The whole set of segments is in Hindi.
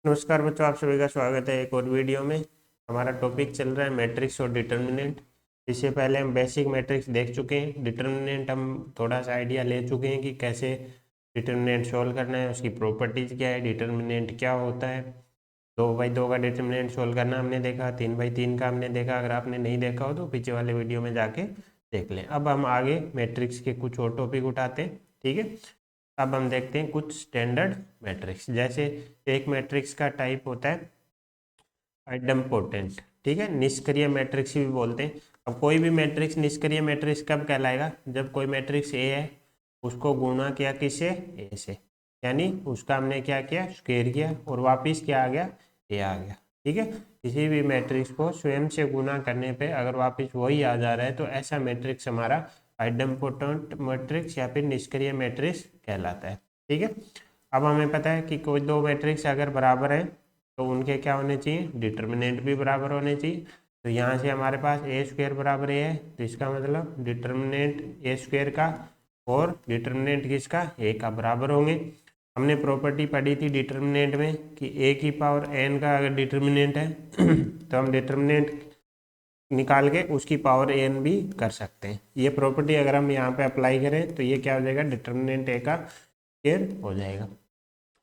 नमस्कार बच्चों, आप सभी का स्वागत है एक और वीडियो में। हमारा टॉपिक चल रहा है मैट्रिक्स और डिटर्मिनेंट। इससे पहले हम बेसिक मैट्रिक्स देख चुके हैं। डिटर्मिनेंट हम थोड़ा सा आइडिया ले चुके हैं कि कैसे डिटर्मिनेंट सॉल्व करना है, उसकी प्रॉपर्टीज क्या है, डिटर्मिनेंट क्या होता है। 2/2 का डिटर्मिनेंट सॉल्व करना हमने देखा, 3/3 का हमने देखा। अगर आपने नहीं देखा हो तो पीछे वाले वीडियो में जाके देख लें। अब हम आगे मैट्रिक्स के कुछ और टॉपिक उठाते हैं, ठीक है। अब हम देखते हैं कुछ स्टैंडर्ड मैट्रिक्स। जैसे एक मैट्रिक्स का टाइप होता है आइडम्पोटेंट, ठीक है, निष्क्रिय मैट्रिक्स भी बोलते हैं। अब कोई भी मैट्रिक्स निष्क्रिय मैट्रिक्स कब कहलाएगा? जब कोई मैट्रिक्स ए है, उसको गुणा किया किससे? ए से, यानी उसका हमने क्या किया? स्क्वायर किया और वापिस क्या आ गया? ए आ गया, ठीक है। किसी भी मैट्रिक्स को स्वयं से गुणा करने पे अगर वापिस वही आ जा रहा है तो ऐसा मैट्रिक्स हमारा आइडम्पोटेंट मैट्रिक्स या फिर निष्क्रिय मैट्रिक्स कहलाता है, ठीक है। अब हमें पता है कि कोई दो मैट्रिक्स अगर बराबर है तो उनके क्या होने चाहिए? डिटर्मिनेंट भी बराबर होने चाहिए। तो यहाँ से हमारे पास ए स्क्वायर बराबर ए है, तो इसका मतलब डिटर्मिनेंट ए स्क्वायर का और डिटर्मिनेंट किसका? ए का बराबर होंगे। हमने प्रॉपर्टी पढ़ी थी डिटर्मिनेंट में कि ए की पावर एन का अगर डिटर्मिनेंट है तो हम डिटर्मिनेंट निकाल के उसकी पावर एन भी कर सकते हैं। ये प्रॉपर्टी अगर हम यहाँ पे अप्लाई करें तो ये क्या हो जाएगा? डिटर्मिनेंट ए का स्क्वायर हो जाएगा।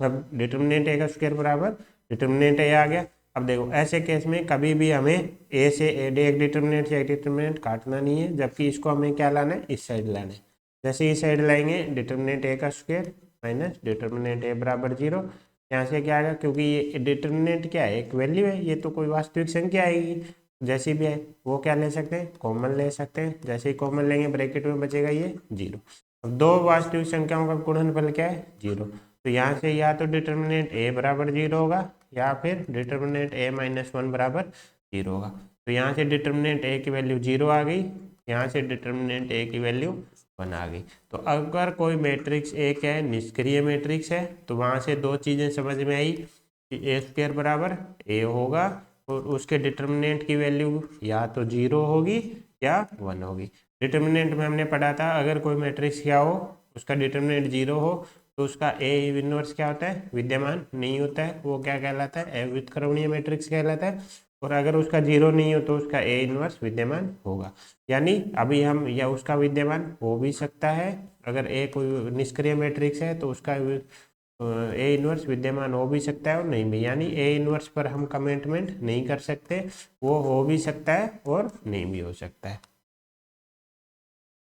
अब डिटर्मिनेंट ए का स्क्वायर बराबर डिटर्मिनेंट ए आ गया। अब देखो ऐसे केस में कभी भी हमें ए से एक डिटर्मिनेंट या एक डिटर्मिनेंट काटना नहीं है, जबकि इसको हमें क्या लाना है? इस साइड लाना है। जैसे इस साइड लाएंगे डिटर्मिनेंट ए का स्क्वायर माइनस डिटर्मिनेंट ए बराबर 0। यहाँ से क्या आएगा? क्योंकि ये डिटर्मिनेंट क्या है? एक वैल्यू है, ये तो कोई वास्तविक संख्या आएगी जैसी भी है। वो क्या ले सकते हैं? कॉमन ले सकते हैं। जैसे ही कॉमन लेंगे ब्रैकेट में बचेगा ये 0। अब दो वास्तविक संख्याओं का गुणनफल क्या है? 0। तो यहाँ से या तो डिटर्मिनेंट ए बराबर 0 होगा या फिर डिटर्मिनेंट ए माइनस 1 बराबर 0 होगा। तो यहाँ से डिटर्मिनेंट ए की वैल्यू 0 आ गई, यहाँ से डिटर्मिनेंट ए की वैल्यू 1 आ गई। तो अगर कोई मैट्रिक्स ए क्या है? निष्क्रिय मैट्रिक्स है, तो वहाँ से दो चीज़ें समझ में आई कि ए स्क्वायर बराबर ए होगा और उसके डिटर्मिनेंट की वैल्यू या तो 0 होगी या 1 होगी। डिटर्मिनेंट में हमने पढ़ा था अगर कोई मैट्रिक्स क्या हो, उसका डिटर्मिनेंट 0 हो तो उसका ए इनवर्स क्या होता है? विद्यमान नहीं होता है, वो क्या कहलाता है? अव्युत्क्रमणीय मैट्रिक्स कहलाता है। और अगर उसका 0 नहीं हो तो उसका ए इनवर्स विद्यमान होगा। यानी अभी हम या उसका विद्यमान हो भी सकता है, अगर ए कोई निष्क्रिय मैट्रिक्स है तो उसका ए इनवर्स विद्यमान हो भी सकता है और नहीं भी। यानी ए इनवर्स पर हम कमिटमेंट नहीं कर सकते, वो हो भी सकता है और नहीं भी हो सकता है,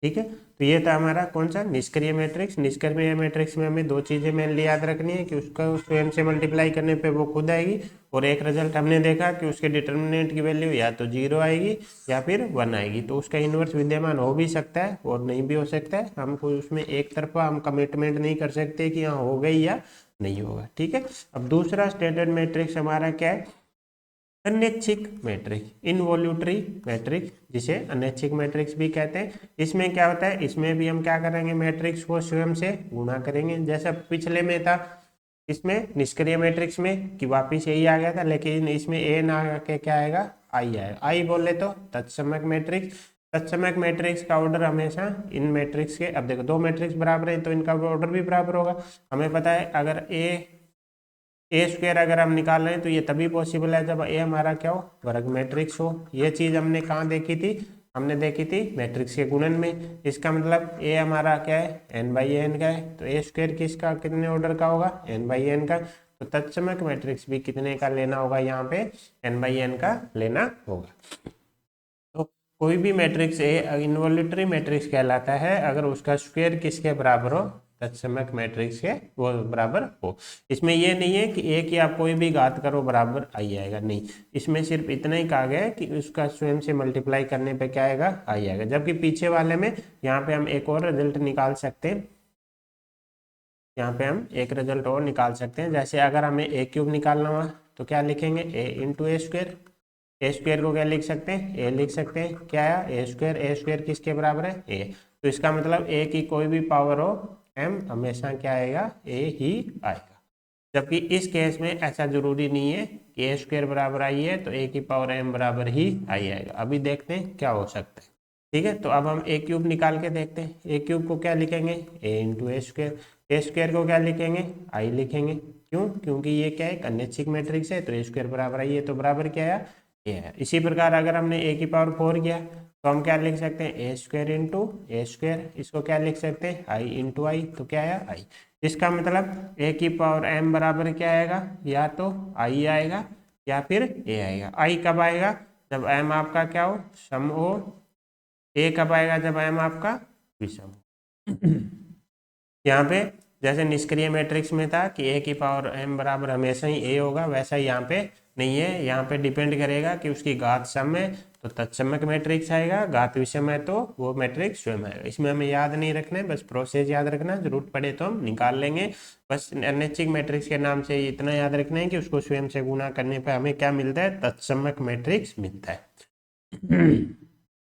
ठीक है। तो ये था हमारा कौन सा? निष्क्रिय मैट्रिक्स। निष्क्रिय मैट्रिक्स में हमें दो चीजें मेनली याद रखनी है कि उसका स्वयं से मल्टीप्लाई करने पे वो खुद आएगी, और एक रिजल्ट हमने देखा कि उसके डिटर्मिनेंट की वैल्यू या तो 0 आएगी या फिर 1 आएगी। तो उसका इनवर्स विद्यमान हो भी सकता है और नहीं भी हो सकता है। हम उसमें एक तरफा हम कमिटमेंट नहीं कर सकते कि हाँ हो गई या नहीं होगा, ठीक है। अब दूसरा स्टैंडर्ड मैट्रिक्स हमारा क्या है? अनैच्छिक मैट्रिक्स, इनवॉल्यूटरी मैट्रिक्स, जिसे अनैच्छिक मैट्रिक्स भी कहते हैं। इसमें क्या होता है? इसमें भी हम क्या करेंगे? मैट्रिक्स को स्वयं से गुणा करेंगे, जैसा पिछले में था। इसमें निष्क्रिय मैट्रिक्स में कि वापिस यही आ गया था, लेकिन इसमें ए ना आके क्या आएगा? आई आएगा। आई बोले तो तत्समक मैट्रिक्स। तत्समक मैट्रिक्स का ऑर्डर हमेशा इन मैट्रिक्स के, अब देखो दो मैट्रिक्स बराबर है तो इनका ऑर्डर भी बराबर होगा। हमें पता है अगर ए स्क्वायर अगर हम निकाल रहे हैं तो ये तभी पॉसिबल है जब ए हमारा क्या हो? वर्ग मैट्रिक्स हो। ये चीज हमने कहाँ देखी थी? हमने देखी थी मैट्रिक्स के गुणन में। इसका मतलब ए हमारा क्या है? एन बाई एन का है, तो ए स्क्वायर किसका, कितने ऑर्डर का होगा? एन बाई एन का। तो तत्समक मैट्रिक्स भी कितने का लेना होगा? यहाँ पे एन बाई एन का लेना होगा। तो कोई भी मैट्रिक्स ए इनवॉल्यूटरी मैट्रिक्स कहलाता है अगर उसका स्क्वायर किसके बराबर हो? तत्समक मैट्रिक्स के वो बराबर हो। इसमें ये नहीं है कि ए की आप कोई भी घात करो बराबर आई आएगा, नहीं। इसमें सिर्फ इतना ही कहा गया है कि उसका स्वयं से मल्टीप्लाई करने पे क्या आएगा? आई आएगा। जबकि पीछे वाले में यहाँ पे हम एक और रिजल्ट निकाल सकते हैं। यहाँ पे हम एक रिजल्ट और निकाल सकते हैं। जैसे अगर हमें ए क्यूब निकालना हुआ तो क्या लिखेंगे? ए इंटू ए स्क्वायर। ए स्क्वायर को क्या लिख सकते हैं? ए लिख सकते हैं। क्या है? ए स्क्वायर किसके बराबर है? ए। तो इसका मतलब ए की कोई भी पावर हो एम हमेशा क्या आएगा? ए ही आएगा। जबकि इस केस में ऐसा जरूरी नहीं है कि ए स्क्वायर बराबर आई है तो ए की पावर एम बराबर ही आई आएगा। अभी देखते हैं क्या हो सकता है, ठीक है। तो अब हम ए क्यूब निकाल के देखते हैं। ए क्यूब को क्या लिखेंगे? ए इंटू ए स्क्वायर। ए स्क्वायर को क्या लिखेंगे, आई लिखेंगे। क्यों, क्योंकि ये क्या है, एक अनैच्छिक मैट्रिक्स है, तो ए स्क्वायर बराबर आई है, तो बराबर क्या है, ए है। इसी प्रकार अगर हमने ए की पावर 4 किया तो हम क्या लिख सकते हैं, ए स्क्वायर इंटू ए स्क्वायर, इसको क्या लिख सकते हैं, आई इंटू आई, तो क्या आया, आई। इसका मतलब ए की पावर एम बराबर क्या आएगा, या तो आई आएगा या फिर ए आएगा। आई कब आएगा, जब एम आपका क्या हो, सम हो। ए कब आएगा, जब एम आपका विषम हो। यहाँ पे जैसे निष्क्रिय मैट्रिक्स में था कि ए की पावर एम बराबर हमेशा ही ए होगा, वैसा ही यहाँ पे नहीं है। यहाँ पे डिपेंड करेगा कि उसकी घात सम है तो तत्समक मैट्रिक्स आएगा, घात विषम है तो वो मैट्रिक्स स्वयं आएगा। इसमें हमें याद नहीं रखना है, बस प्रोसेस याद रखना, जरूरत पड़े तो हम निकाल लेंगे। बस अनैच्छिक मैट्रिक्स के नाम से इतना याद रखना है कि उसको स्वयं से गुणा करने पर हमें क्या मिलता है, तत्समक मैट्रिक्स मिलता है।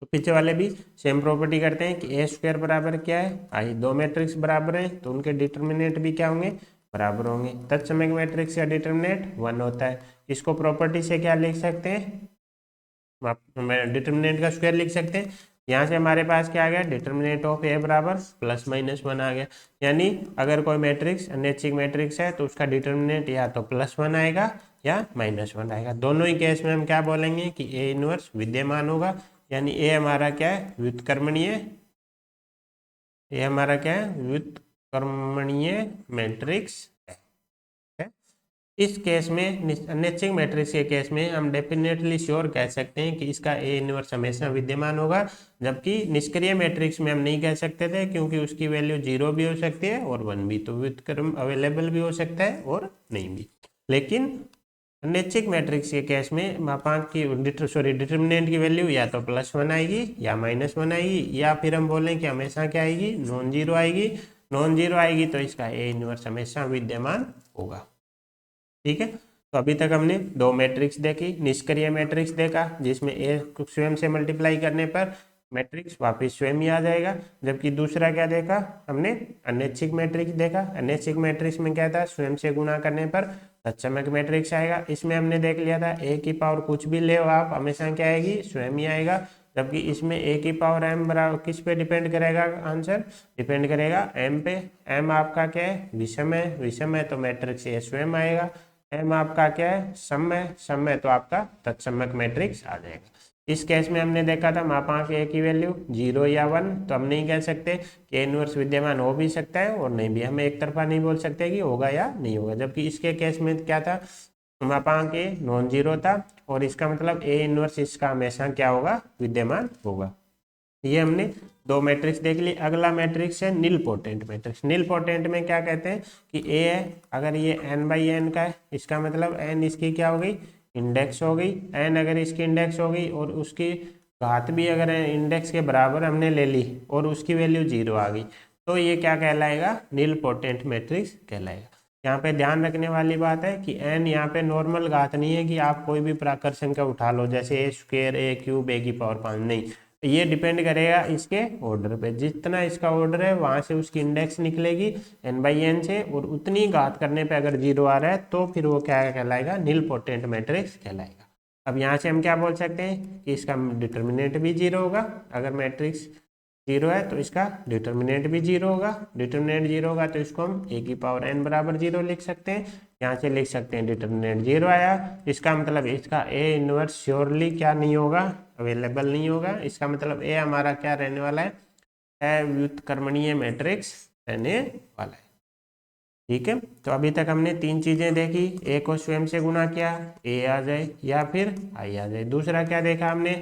तो पीछे वाले भी सेम प्रॉपर्टी करते हैं कि ए स्क्वायर बराबर क्या है, आई। दो मैट्रिक्स बराबर हैं तो उनके डिटर्मिनेंट भी क्या होंगे, बराबर होंगे। तत्समक मैट्रिक्स का डिटर्मिनेंट 1 होता है। इसको प्रॉपर्टी से क्या लिख सकते हैं, डिटर्मिनेंट का स्क्वायर लिख सकते हैं। यहाँ से हमारे पास क्या आ गया, डिटर्मिनेंट ऑफ ए बराबर प्लस माइनस 1 आ गया। यानी अगर कोई मैट्रिक्स अनैच्छिक मैट्रिक्स है तो उसका डिटर्मिनेंट या तो +1 आएगा या -1 आएगा। दोनों ही केस में हम क्या बोलेंगे कि ए इनवर्स विद्यमान होगा। यानी ए हमारा क्या है, व्युत्क्रमणीय, ये हमारा क्या है, व्युत्क्रमणीय मैट्रिक्स है। इस केस में अनैच्छिक मैट्रिक्स के केस में हम डेफिनेटली श्योर कह सकते हैं कि इसका ए इनवर्स हमेशा विद्यमान होगा। जबकि निष्क्रिय मैट्रिक्स में हम नहीं कह सकते थे, क्योंकि उसकी वैल्यू 0 भी हो सकती है और 1 भी। तो व्युत्क्रम अवेलेबल भी हो सकता है और नहीं भी। लेकिन अनैच्छिक मैट्रिक्स के केस में मापांक की डिटर्मिनेंट की वैल्यू या तो +1 आएगी या -1 आएगी, या फिर हम बोलें कि हमेशा क्या आएगी, नॉन जीरो आएगी। नॉन जीरो आएगी तो इसका ए इनवर्स हमेशा विद्यमान होगा। ठीक है, तो अभी तक हमने दो मैट्रिक्स देखी। निष्क्रिय मैट्रिक्स देखा जिसमें ए स्वयं से मल्टीप्लाई करने पर मैट्रिक्स वापस स्वयं ही आ जाएगा। जबकि दूसरा क्या देखा हमने, अनैच्छिक मैट्रिक्स देखा। अनैच्छिक मैट्रिक्स में क्या था, स्वयं से गुणा करने पर तत्समक मैट्रिक्स आएगा। इसमें हमने देख लिया था ए की पावर कुछ भी ले आप, हमेशा क्या आएगी, स्वयं ही आएगा। जबकि इसमें ए की पावर एम बराबर किस पे डिपेंड करेगा, आंसर डिपेंड करेगा एम पे। एम आपका क्या है, विषम है, विषम है तो मैट्रिक्स ए स्वयं आएगा। एम आपका क्या है, सम है, सम है तो आपका तत्समक मैट्रिक्स आ जाएगा। इस केस में हमने देखा था मापांक ए की वैल्यू 0 या 1, तो हम नहीं कह सकते कि इनवर्स विद्यमान हो भी सकता है और नहीं भी। हमें एक तरफा नहीं बोल सकते कि होगा या नहीं होगा। जबकि इसके केस में क्या था, मापांक ए नॉन जीरो था और इसका मतलब ए इनवर्स इसका हमेशा क्या होगा, विद्यमान होगा। ये हमने दो मैट्रिक्स देख ली। अगला मैट्रिक्स है नील पोटेंट मैट्रिक्स। नील पोटेंट में क्या कहते हैं कि ए है, अगर ये n/n का है, इसका मतलब n इसकी क्या हो गई, इंडेक्स हो गई। n अगर इसकी इंडेक्स हो गई और उसकी घात भी अगर इंडेक्स के बराबर हमने ले ली और उसकी वैल्यू 0 आ गई, तो ये क्या कहलाएगा, नील पोटेंट मैट्रिक्स कहलाएगा। यहाँ पे ध्यान रखने वाली बात है कि n यहाँ पे नॉर्मल घात नहीं है कि आप कोई भी प्राकृत संख्या उठा लो, जैसे ए स्क्वायर, ए क्यूब, ए की पावर 5, नहीं। ये डिपेंड करेगा इसके ऑर्डर पे। जितना इसका ऑर्डर है वहां से उसकी इंडेक्स निकलेगी n/n से, और उतनी घात करने पे अगर 0 आ रहा है तो फिर वो क्या कहलाएगा, नील पोटेंट मैट्रिक्स कहलाएगा। अब यहाँ से हम क्या बोल सकते हैं कि इसका डिटर्मिनेंट भी 0 होगा। अगर मैट्रिक्स 0 है तो इसका डिटर्मिनेंट भी 0 होगा। डिटर्मिनेंट 0 होगा तो इसको हम ए की पावर n बराबर 0 लिख सकते हैं। यहाँ से लिख सकते हैं डिटर्मिनेंट 0 आया, इसका मतलब इसका ए इनवर्स श्योरली क्या नहीं होगा, अवेलेबल नहीं होगा। इसका मतलब ए हमारा क्या रहने वाला है, व्युत्क्रमणीय मैट्रिक्स रहने वाला है। ठीक है, तो अभी तक हमने तीन चीजें देखी। ए को स्वयं से गुणा किया, ए आ जाए या फिर आई आ जाए। दूसरा क्या देखा हमने,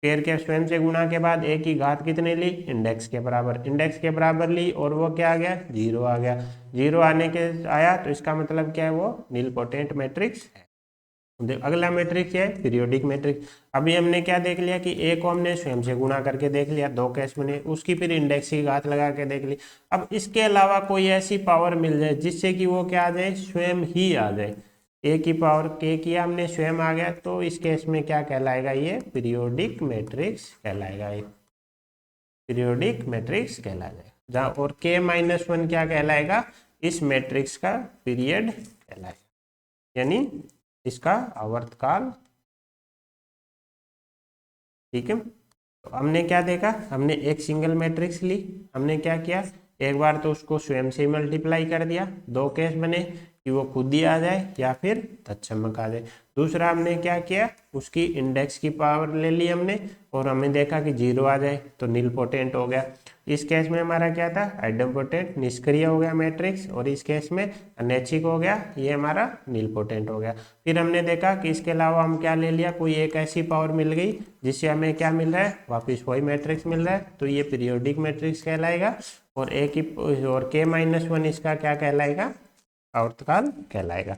स्क्वायर के स्वयं से गुणा के बाद ए की घात कितने ली, इंडेक्स के बराबर। इंडेक्स के बराबर ली और वो क्या आ गया, 0 आ गया। 0 आने के आया तो इसका मतलब क्या है, वो नील पोटेंट मैट्रिक्स है। अगला मैट्रिक्स है पीरियोडिक मैट्रिक्स। अभी हमने क्या देख लिया कि ए को हमने स्वयं से गुणा करके देख लिया, दो केस में, उसकी फिर इंडेक्स की घात लगा के देख ली। अब इसके अलावा कोई ऐसी पावर मिल जाए जिससे कि वो क्या आ जाए, स्वयं ही आ जाए। ए की पावर के किया हमने, स्वयं आ गया, तो इस केस में क्या कहलाएगा, ये पीरियोडिक मैट्रिक्स कहलाएगा। ये पीरियोडिक मैट्रिक्स कहलाएगा। जहाँ और k-1 क्या कहलाएगा, इस मैट्रिक्स का पीरियड कहलाएगा, यानी इसका आवर्तकाल। ठीक है, तो हमने क्या देखा, हमने एक सिंगल मैट्रिक्स ली, हमने क्या किया, एक बार तो उसको स्वयं से मल्टीप्लाई कर दिया, दो केस बने कि वो खुद ही आ जाए या फिर तत्समक आ जाए। दूसरा हमने क्या किया, उसकी इंडेक्स की पावर ले ली हमने और हमें देखा कि 0 आ जाए तो नीलपोटेंट हो गया। इस केस में हमारा क्या था, आइडम्पोटेंट निष्क्रिय हो गया मैट्रिक्स, और इस केस में अनैच्छिक हो गया, ये हमारा नीलपोटेंट हो गया। फिर हमने देखा कि इसके अलावा हम क्या ले लिया, कोई एक ऐसी पावर मिल गई जिससे हमें क्या मिल रहा है, वापिस वही मैट्रिक्स मिल रहा है, तो ये पीरियोडिक मैट्रिक्स कहलाएगा। और एक ही और k-1 इसका क्या कहलाएगा, आवर्तकाल कहलाएगा।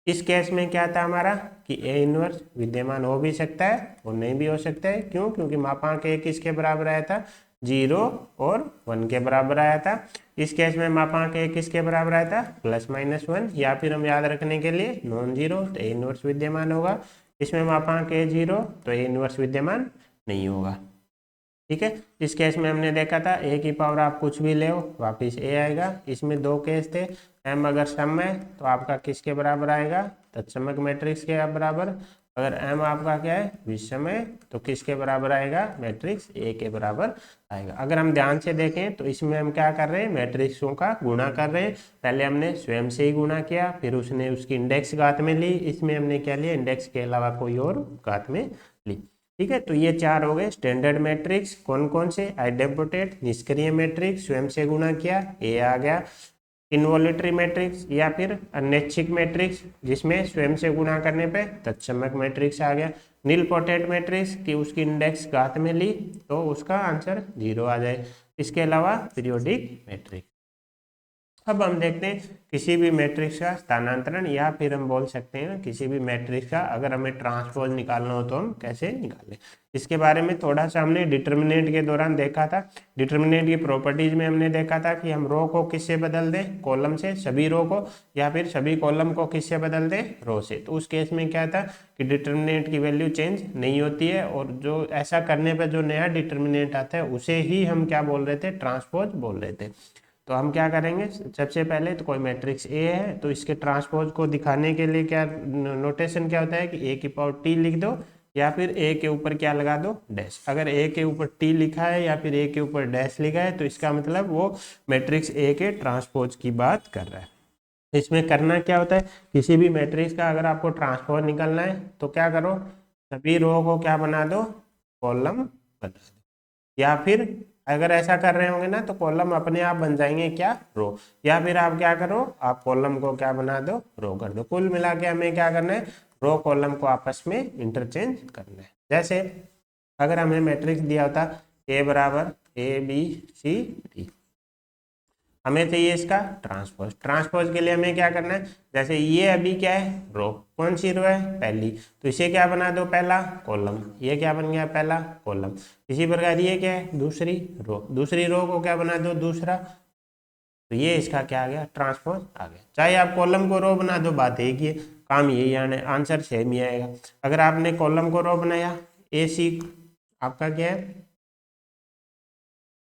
इस केस में क्या था हमारा कि ए इनवर्स विद्यमान हो भी सकता है और नहीं भी हो सकता है। क्यों, क्योंकि मापांक ए किसके बराबर आया था, 0 और 1 के बराबर आया था। इस केस में मापांक ए किसके बराबर आया था, ±1, या फिर हम याद रखने के लिए नॉन जीरो, तो ए इनवर्स विद्यमान होगा। इसमें मापांक ए 0 तो ए इनवर्स विद्यमान नहीं होगा। ठीक है, इस केस में हमने देखा था ए की पावर आप कुछ भी ले वापिस ए आएगा। इसमें दो केस थे, एम अगर सम है तो आपका किसके बराबर आएगा, तत्समक मैट्रिक्स के बराबर। अगर एम आपका क्या है, विषम है, तो किसके बराबर आएगा, मैट्रिक्स ए के बराबर आएगा। अगर हम ध्यान से देखें तो इसमें हम क्या कर रहे हैं, मैट्रिक्सों का गुणा कर रहे हैं। पहले हमने स्वयं से ही गुणा किया, फिर उसने उसकी इंडेक्स घात में ली। इसमें हमने क्या लिया, इंडेक्स के अलावा कोई और घात में ली। ठीक है, तो ये चार हो गए स्टैंडर्ड मैट्रिक्स। कौन कौन से, आइडेम्पोटेंट निष्क्रिय मैट्रिक्स, स्वयं से गुणा किया ए आ गया, इनवॉल्यूटरी मैट्रिक्स या फिर अनैच्छिक मैट्रिक्स जिसमें स्वयं से गुणा करने पे तत्समक मैट्रिक्स आ गया, नीलपोटेंट मैट्रिक्स कि उसकी इंडेक्स घात में ली तो उसका आंसर 0 आ जाए। इसके अलावा पीरियोडिक मैट्रिक्स। अब हम देखते हैं किसी भी मैट्रिक्स का स्थानांतरण, या फिर हम बोल सकते हैं किसी भी मैट्रिक्स का अगर हमें ट्रांसपोज निकालना हो तो हम कैसे निकालें। इसके बारे में थोड़ा सा हमने डिटर्मिनेंट के दौरान देखा था। डिटर्मिनेंट की प्रॉपर्टीज में हमने देखा था कि हम रो को किससे बदल दें, कॉलम से, सभी रो को, या फिर सभी कॉलम को किससे बदल दें, रो से। तो उस केस में क्या था कि डिटर्मिनेंट की वैल्यू चेंज नहीं होती है, और जो ऐसा करने पर जो नया डिटर्मिनेंट आता है उसे ही हम क्या बोल रहे थे, ट्रांसपोज बोल रहे थे। तो हम क्या करेंगे, सबसे पहले तो कोई मैट्रिक्स ए है तो इसके ट्रांसपोज को दिखाने के लिए क्या नोटेशन क्या होता है कि ए की पावर टी लिख दो, या फिर ए के ऊपर क्या लगा दो, डैश। अगर ए के ऊपर टी लिखा है या फिर ए के ऊपर डैश लिखा है तो इसका मतलब वो मैट्रिक्स ए के ट्रांसपोज की बात कर रहा है। इसमें करना क्या होता है, किसी भी मैट्रिक्स का अगर आपको ट्रांसपोज निकालना है तो क्या करो, सभी रो को क्या बना दो, कॉलम बना दो, या फिर अगर ऐसा कर रहे होंगे ना तो कॉलम अपने आप बन जाएंगे क्या, रो। या फिर आप क्या करो, आप कॉलम को क्या बना दो, रो कर दो। कुल मिला के हमें क्या करना है, रो कॉलम को आपस में इंटरचेंज करना है। जैसे अगर हमें मैट्रिक्स दिया होता ए बराबर ABCD, हमें चाहिए इसका ट्रांसपोज। ट्रांसपोज के लिए हमें क्या करना है, जैसे ये अभी क्या है, रो, कौन सी रो है, पहली, तो इसे क्या बना दो, पहला कॉलम। ये क्या बन गया, पहला कॉलम। इसी प्रकार ये क्या है, दूसरी रो, दूसरी रो को क्या बना दो, दूसरा, तो ये इसका क्या आ गया, ट्रांसपोज आ गया। चाहे आप कॉलम को रो बना दो, बात एक ही है, काम यही आने, आंसर सेम ही आएगा। अगर आपने कॉलम को रो बनाया, AC आपका क्या है,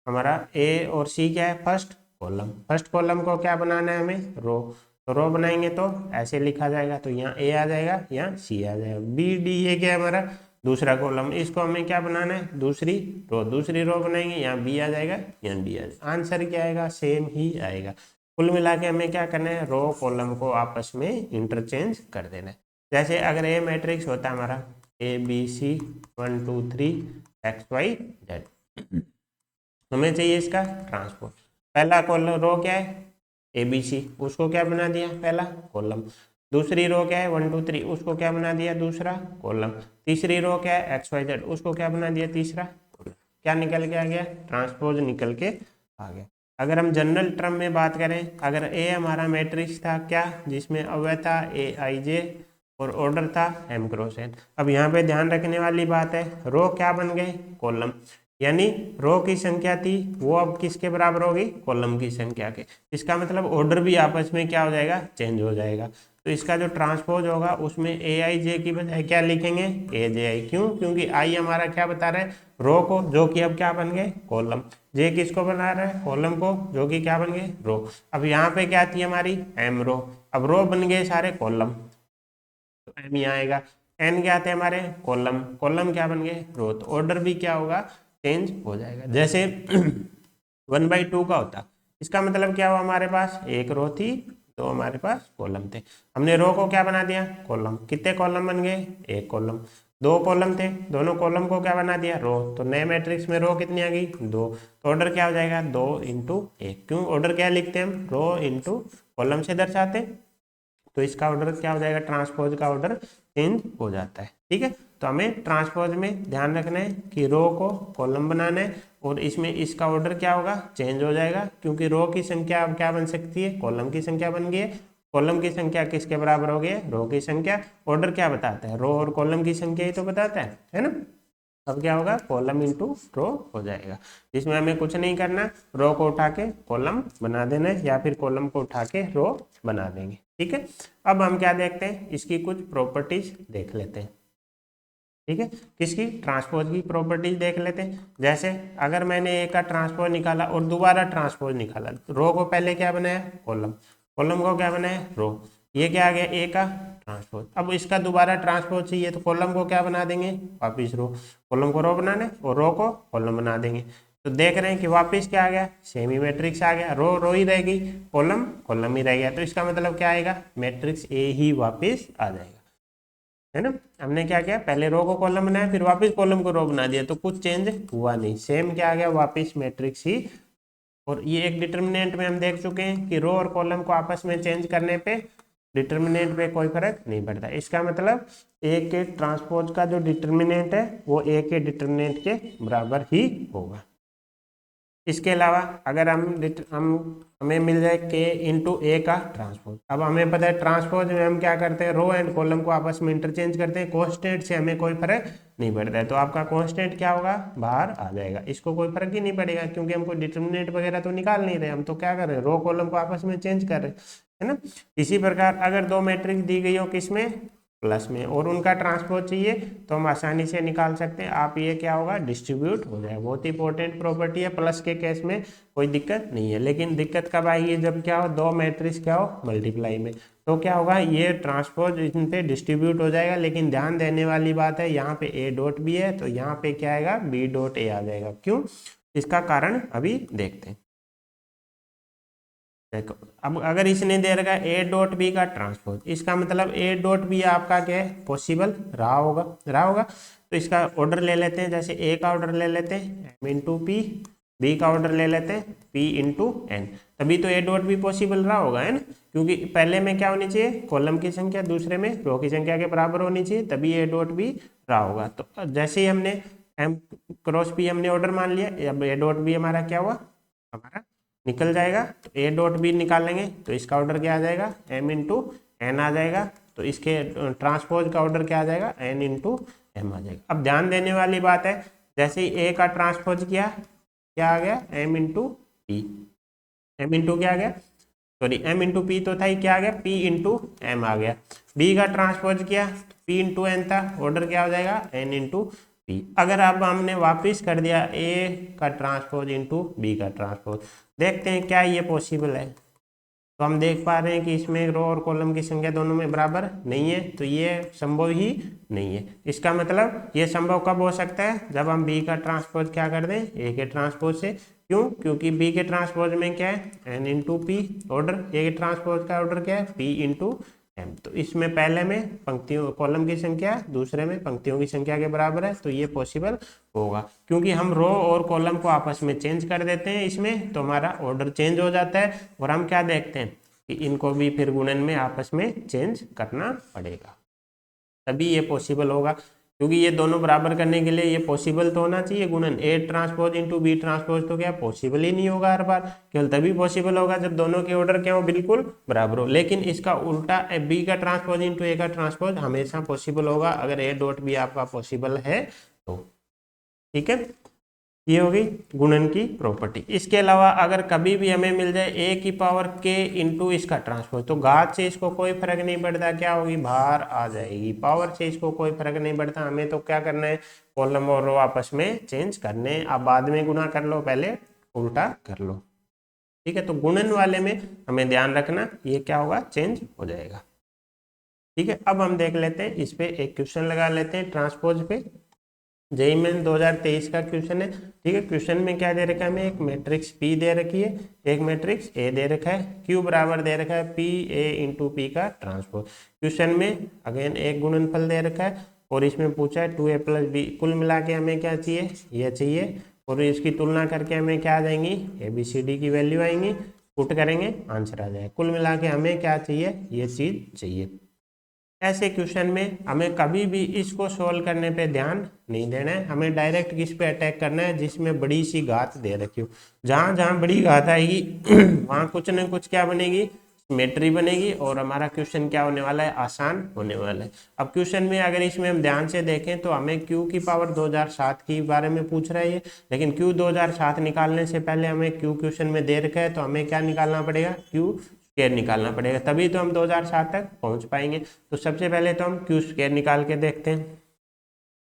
हमारा A और C क्या है, फर्स्ट कॉलम। फर्स्ट कॉलम को क्या बनाना है हमें, रो, तो रो बनाएंगे तो ऐसे लिखा जाएगा, तो यहाँ A आ जाएगा, यहाँ C आ जाएगा। B D ये क्या है हमारा दूसरा कॉलम, इसको हमें क्या बनाना है, दूसरी रो, दूसरी रो बनाएंगे, यहाँ B आ जाएगा, यहाँ D आ जाएगा। आंसर क्या आएगा, सेम ही आएगा। कुल मिला के हमें क्या करना है, रो कॉलम को आपस में इंटरचेंज कर देना है। जैसे अगर ए मैट्रिक्स होता हमारा ABC 1 2 3 XYZ, हमें चाहिए इसका ट्रांसपोज। पहला कॉलम रो क्या है, ABC, उसको क्या बना दिया, पहला कॉलम। दूसरी रो क्या है 1 2 3, उसको क्या बना दिया, दूसरा कॉलम। तीसरी रो क्या है XYZ, उसको क्या बना दिया, तीसरा कॉलम। क्या निकल के आ गया, ट्रांसपोज निकल के आ गया। अगर हम जनरल टर्म में बात करें, अगर ए हमारा मैट्रिक्स था क्या, जिसमें अव्यय था AIJ और ऑर्डर था M क्रॉस N। अब यहाँ पे ध्यान रखने वाली बात है, रो क्या बन गए, कॉलम, यानी रो की संख्या थी वो अब किसके बराबर होगी, कॉलम की संख्या के। इसका मतलब ऑर्डर भी आपस में क्या हो जाएगा, चेंज हो जाएगा। तो इसका जो ट्रांसपोज होगा उसमें AIJ की बजाय क्या लिखेंगे, AJI। क्यों, क्योंकि I हमारा क्या बता रहा है, रो को, जो कि अब क्या बन गए, कॉलम। J किसको बना रहा है, कॉलम को, जो कि क्या बन गए, रो। अब यहाँ पे क्या थी हमारी, M रो, अब रो बन गए सारे कॉलम, तो M यहाँ आएगा। N क्या थे हमारे, कॉलम, कॉलम क्या बन गए, रो, तो ऑर्डर भी क्या होगा, चेंज हो जाएगा। जैसे 1/2 का होता, इसका मतलब क्या हुआ, हमारे पास एक रो थी, तो हमारे पास कॉलम थे। हमने रो को क्या बना दिया, कॉलम। कितने कॉलम बन गए, एक कॉलम। दो कॉलम थे, दोनों कॉलम को क्या बना दिया, रो। तो नए मैट्रिक्स में रो कितनी आ गई, दो। तो ऑर्डर क्या हो जाएगा, 2 × 1। क्यों ऑर्डर क्या लिखते हैं हम, रो इंटू कॉलम से दर्शाते हैं। तो इसका ऑर्डर क्या हो जाएगा, ट्रांसपोज का ऑर्डर चेंज हो जाता है। ठीक है, तो हमें ट्रांसपोज में ध्यान रखना है कि रो को कॉलम बनाना है, और इसमें इसका ऑर्डर क्या होगा, चेंज हो जाएगा, क्योंकि रो की संख्या अब क्या बन सकती है, कॉलम की संख्या बन गई है। कॉलम की संख्या किसके बराबर हो गई है, रो की संख्या। ऑर्डर क्या बताता है, रो और कॉलम की संख्या ही तो बताता है ना। अब क्या होगा, कॉलम इंटू रो हो जाएगा, जिसमें हमें कुछ नहीं करना, रो को उठा के कॉलम बना देना है, या फिर कॉलम को उठा के रो बना देंगे। ठीक है, अब हम क्या देखते हैं, इसकी कुछ प्रॉपर्टीज देख लेते हैं। ठीक है, किसकी, ट्रांसपोज की प्रॉपर्टीज देख लेते हैं। जैसे अगर मैंने ए का ट्रांसपोज निकाला और दोबारा ट्रांसपोज निकाला, रो को पहले क्या बनाया, कॉलम, कॉलम को क्या बनाया, रो। ये क्या आ गया, ए का ट्रांसपोज। अब इसका दोबारा ट्रांसपोज चाहिए, तो कॉलम को क्या बना देंगे, वापिस रो। कॉलम को रो बनाने और रो को कॉलम बना देंगे। तो देख रहे हैं कि वापिस क्या आ गया, सेमी मैट्रिक्स आ गया। रो रो ही रह गई, कॉलम कॉलम ही रह गया। तो इसका मतलब क्या आएगा, मैट्रिक्स ए ही वापिस आ जाएगा, है ना। हमने क्या किया, पहले रो को कॉलम बनाया, फिर वापस कॉलम को रो बना दिया, तो कुछ चेंज हुआ नहीं, सेम क्या आ गया, वापस मैट्रिक्स ही। और ये एक डिटर्मिनेंट में हम देख चुके हैं कि रो और कॉलम को आपस में चेंज करने पे डिटर्मिनेंट पे कोई फर्क नहीं पड़ता। इसका मतलब ए के ट्रांसपोज का जो डिटर्मिनेंट है वो ए के डिटर्मिनेंट के बराबर ही होगा। इसके अलावा अगर हमें मिल जाए के इंटू ए का ट्रांसपोज। अब हमें पता है ट्रांसपोज में हम क्या करते हैं, रो एंड कॉलम को आपस में इंटरचेंज करते हैं, कांस्टेंट से हमें कोई फर्क नहीं पड़ता है। तो आपका कांस्टेंट क्या होगा, बाहर आ जाएगा, इसको कोई फर्क ही नहीं पड़ेगा, क्योंकि हम कोई डिटर्मिनेंट वगैरह तो निकाल नहीं रहे, हम तो क्या कर रहे हैं, रो कॉलम को आपस में चेंज कर रहे हैं, है ना। इसी प्रकार अगर दो मैट्रिक्स दी गई हो किसमें, प्लस में, और उनका ट्रांसपोज चाहिए, तो हम आसानी से निकाल सकते हैं। आप ये क्या होगा, डिस्ट्रीब्यूट हो जाएगा। बहुत ही इंपॉर्टेंट प्रॉपर्टी है, प्लस के केस में कोई दिक्कत नहीं है। लेकिन दिक्कत कब आएगी, जब क्या हो, दो मैट्रिक्स क्या हो, मल्टीप्लाई में, तो क्या होगा, ये ट्रांसपोज इन पे डिस्ट्रीब्यूट हो जाएगा। लेकिन ध्यान देने वाली बात है, यहाँ पे ए डॉट बी है, तो यहाँ पे क्या आएगा, बी डॉट ए आ जाएगा। क्यों, इसका कारण अभी देखते हैं। देखो, अब अगर इसने दे रखा है ए डॉट बी का ट्रांसपोज, इसका मतलब ए डॉट बी आपका क्या है, पॉसिबल रहा होगा। तो इसका ऑर्डर ले लेते हैं, जैसे ए का ऑर्डर ले लेते हैं एम इंटू पी, बी का ऑर्डर ले लेते हैं पी इंटू एन। तभी तो ए डॉट बी पॉसिबल रहा होगा, है ना, क्योंकि पहले में क्या होनी चाहिए, कॉलम की संख्या, दूसरे में रो की संख्या के बराबर होनी चाहिए, तभी ए डॉट बी रहा होगा। तो जैसे ही हमने एम क्रॉस पी हमने ऑर्डर मान लिया, अब ए डॉट बी हमारा क्या हुआ, हमारा निकल जाएगा। तो ए डॉट बी निकालेंगे, तो इसका ऑर्डर क्या आ जाएगा, एम इंटू एन आ जाएगा। तो इसके ट्रांसपोज का ऑर्डर क्या आ जाएगा, एन इंटू एम आ जाएगा। अब ध्यान देने वाली बात है, जैसे ही ए का ट्रांसपोज किया, क्या आ गया, M into P. M into क्या आ गया, सॉरी एम इंटू पी तो था ही, क्या आ गया, पी इंटू एम आ गया। बी का ट्रांसपोज किया, पी इंटू एन था, ऑर्डर क्या हो जाएगा, एन इंटू पी। अगर अब हमने वापिस कर दिया ए का ट्रांसपोज इंटू बी का ट्रांसपोज, देखते हैं क्या ये पॉसिबल है। तो हम देख पा रहे हैं कि इसमें रो और कॉलम की संख्या दोनों में बराबर नहीं है, तो ये संभव ही नहीं है। इसका मतलब ये संभव कब हो सकता है, जब हम बी का ट्रांसपोज क्या कर दें, ए के ट्रांसपोज से। क्यों, क्योंकि बी के ट्रांसपोज में क्या है, एन इंटू पी ऑर्डर, ए के ट्रांसपोज का ऑर्डर क्या है, पी इंटू एम। तो इसमें पहले में पंक्तियों कॉलम की संख्या, दूसरे में पंक्तियों की संख्या के बराबर है, तो ये पॉसिबल होगा। क्योंकि हम रो और कॉलम को आपस में चेंज कर देते हैं इसमें, तो हमारा ऑर्डर चेंज हो जाता है। और हम क्या देखते हैं कि इनको भी फिर गुणन में आपस में चेंज करना पड़ेगा, तभी ये पॉसिबल होगा। क्योंकि ये दोनों बराबर करने के लिए ये पॉसिबल तो होना चाहिए गुणन, A transpose into B transpose, तो क्या पॉसिबल ही नहीं होगा हर बार। केवल तभी पॉसिबल होगा जब दोनों के ऑर्डर क्या हो, बिल्कुल बराबर हो। लेकिन इसका उल्टा, बी का ट्रांसपोज इंटू ए का ट्रांसपोज हमेशा पॉसिबल होगा, अगर ए डॉट बी आपका पॉसिबल है तो। ठीक है, ये होगी गुणन की प्रॉपर्टी। इसके अलावा अगर कभी भी हमें मिल जाए ए की पावर के इंटू इसका ट्रांसपोज, तो घात से इसको कोई फर्क नहीं पड़ता, क्या होगी, बाहर आ जाएगी। पावर से इसको कोई फर्क नहीं पड़ता, हमें तो क्या करना है, कॉलम और रो आपस में चेंज करने। आप बाद में गुणा कर लो, पहले उल्टा कर लो। ठीक है, तो गुणन वाले में हमें ध्यान रखना, ये क्या होगा, चेंज हो जाएगा। ठीक है, अब हम देख लेते हैं, इस पे एक क्वेश्चन लगा लेते हैं ट्रांसपोज पे। जेईई मेन 2023 का क्वेश्चन है। ठीक है, क्वेश्चन में क्या दे रखा है हमें, एक मैट्रिक्स पी दे रखी है, एक मैट्रिक्स ए दे रखा है, क्यू बराबर दे रखा है पी ए इंटू पी का ट्रांसपोज। क्वेश्चन में अगेन एक गुणनफल दे रखा है और इसमें पूछा है 2a प्लस बी, कुल मिला के हमें क्या चाहिए, ये चाहिए, और इसकी तुलना करके हमें क्या आ जाएंगी, ए बी सी डी की वैल्यू आएंगी, पुट करेंगे आंसर आ जाएगा। कुल मिला के हमें क्या चाहिए, ये चीज चाहिए। ऐसे क्वेश्चन में हमें कभी भी इसको सोल्व करने पे ध्यान नहीं देना है, हमें डायरेक्ट किस पे अटैक करना है, जिसमें बड़ी सी घात दे रखी हो। जहां जहां बड़ी घात आएगी वहां कुछ न कुछ क्या बनेगी, सिमेट्री बनेगी, और हमारा क्वेश्चन क्या होने वाला है, आसान होने वाला है। अब क्वेश्चन में अगर इसमें हम ध्यान से देखें तो हमें क्यू की पावर 2007 के बारे में पूछ रहा है ये, लेकिन क्यू 2007 निकालने से पहले हमें क्यू क्वेश्चन में दे रखा है, तो हमें क्या निकालना पड़ेगा, क्यू स्क्वायर निकालना पड़ेगा, तभी तो हम 2007 तक पहुंच पाएंगे। तो सबसे पहले तो हम क्यू स्क्वायर निकाल के देखते हैं।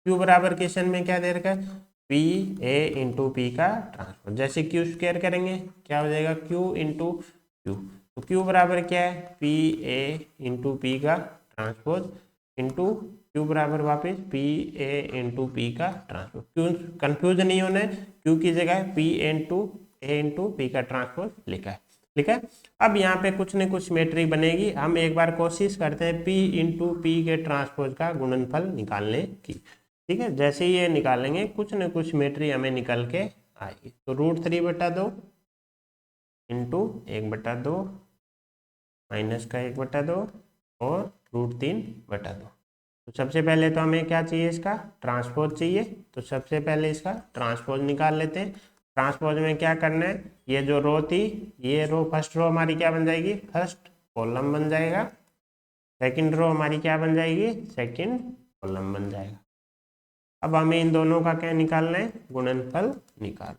क्यू बराबर क्वेश्चन में क्या दे रखा है, पी ए इंटू पी का ट्रांसपोज। जैसे क्यू स्क्वायर करेंगे क्या हो जाएगा, क्यू इंटू क्यू, तो क्यू बराबर क्या है, पी ए इंटू पी का ट्रांसपोज इंटू क्यू बराबर वापस पी ए इंटू पी का ट्रांसपोज। क्यों कंफ्यूज नहीं होना है, क्यू की जगह पी इंटू पी का ट्रांसपोज लिखा है। ठीक है, अब यहाँ पे कुछ न कुछ सिमेट्री बनेगी, हम एक बार कोशिश करते हैं P इंटू पी के ट्रांसपोज का गुणनफल निकालने की। ठीक है, जैसे ही ये निकालेंगे कुछ न कुछ सिमेट्री हमें निकल के आएगी। तो √3/2 इंटू 1/2 माइनस का 1/2 और √3/2। तो सबसे पहले तो हमें क्या चाहिए, इसका ट्रांसपोज चाहिए, तो सबसे पहले इसका ट्रांसपोज निकाल लेते हैं। ट्रांसपोज में क्या करना है, ये जो रो थी, ये रो फर्स्ट रो हमारी क्या बन जाएगी, फर्स्ट कॉलम बन जाएगा, सेकंड रो हमारी क्या बन जाएगी, सेकंड कॉलम बन जाएगा। अब हमें इन दोनों का क्या निकालना है, गुणनफल निकाल।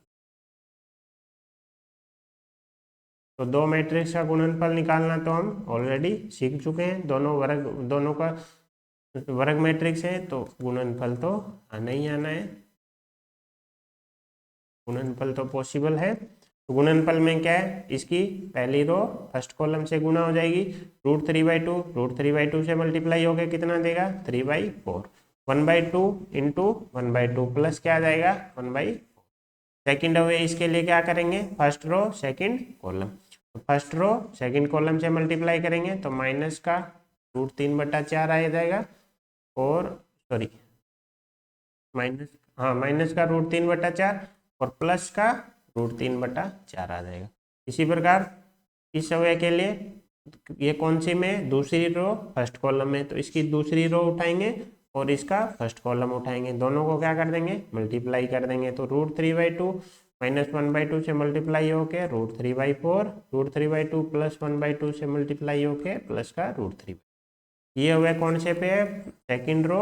तो दो मैट्रिक्स का गुणनफल निकालना तो हम ऑलरेडी सीख चुके हैं, दोनों का वर्ग मैट्रिक्स है, तो गुणनफल तो आना ही आना है, गुणनफल तो पॉसिबल है। तो गुणनफल में क्या है, इसकी पहली रो फर्स्ट कॉलम से गुना हो जाएगी, √3/2 से मल्टीप्लाई हो गया, कितना देगा 3/4, 1/2 इंटू 1/2 प्लस क्या आ जाएगा 1/4। सेकेंड रो इसके लिए क्या करेंगे, फर्स्ट रो सेकेंड कॉलम, तो फर्स्ट रो सेकेंड कॉलम से मल्टीप्लाई करेंगे तो माइनस का √3/4 आ जाएगा, और सॉरी माइनस, हाँ माइनस का √3/4 और प्लस का √3/4 आ जाएगा। इसी प्रकार इस अवयव के लिए ये कौन सी में, दूसरी रो फर्स्ट कॉलम में, तो इसकी दूसरी रो उठाएंगे और इसका फर्स्ट कॉलम उठाएंगे, दोनों को क्या कर देंगे, मल्टीप्लाई कर देंगे। तो √3/2 माइनस 1/2 से मल्टीप्लाई होके √3/4, √3/2 प्लस 1/2 से मल्टीप्लाई होके प्लस का √3। ये हुआ कौन से पे है, सेकेंड रो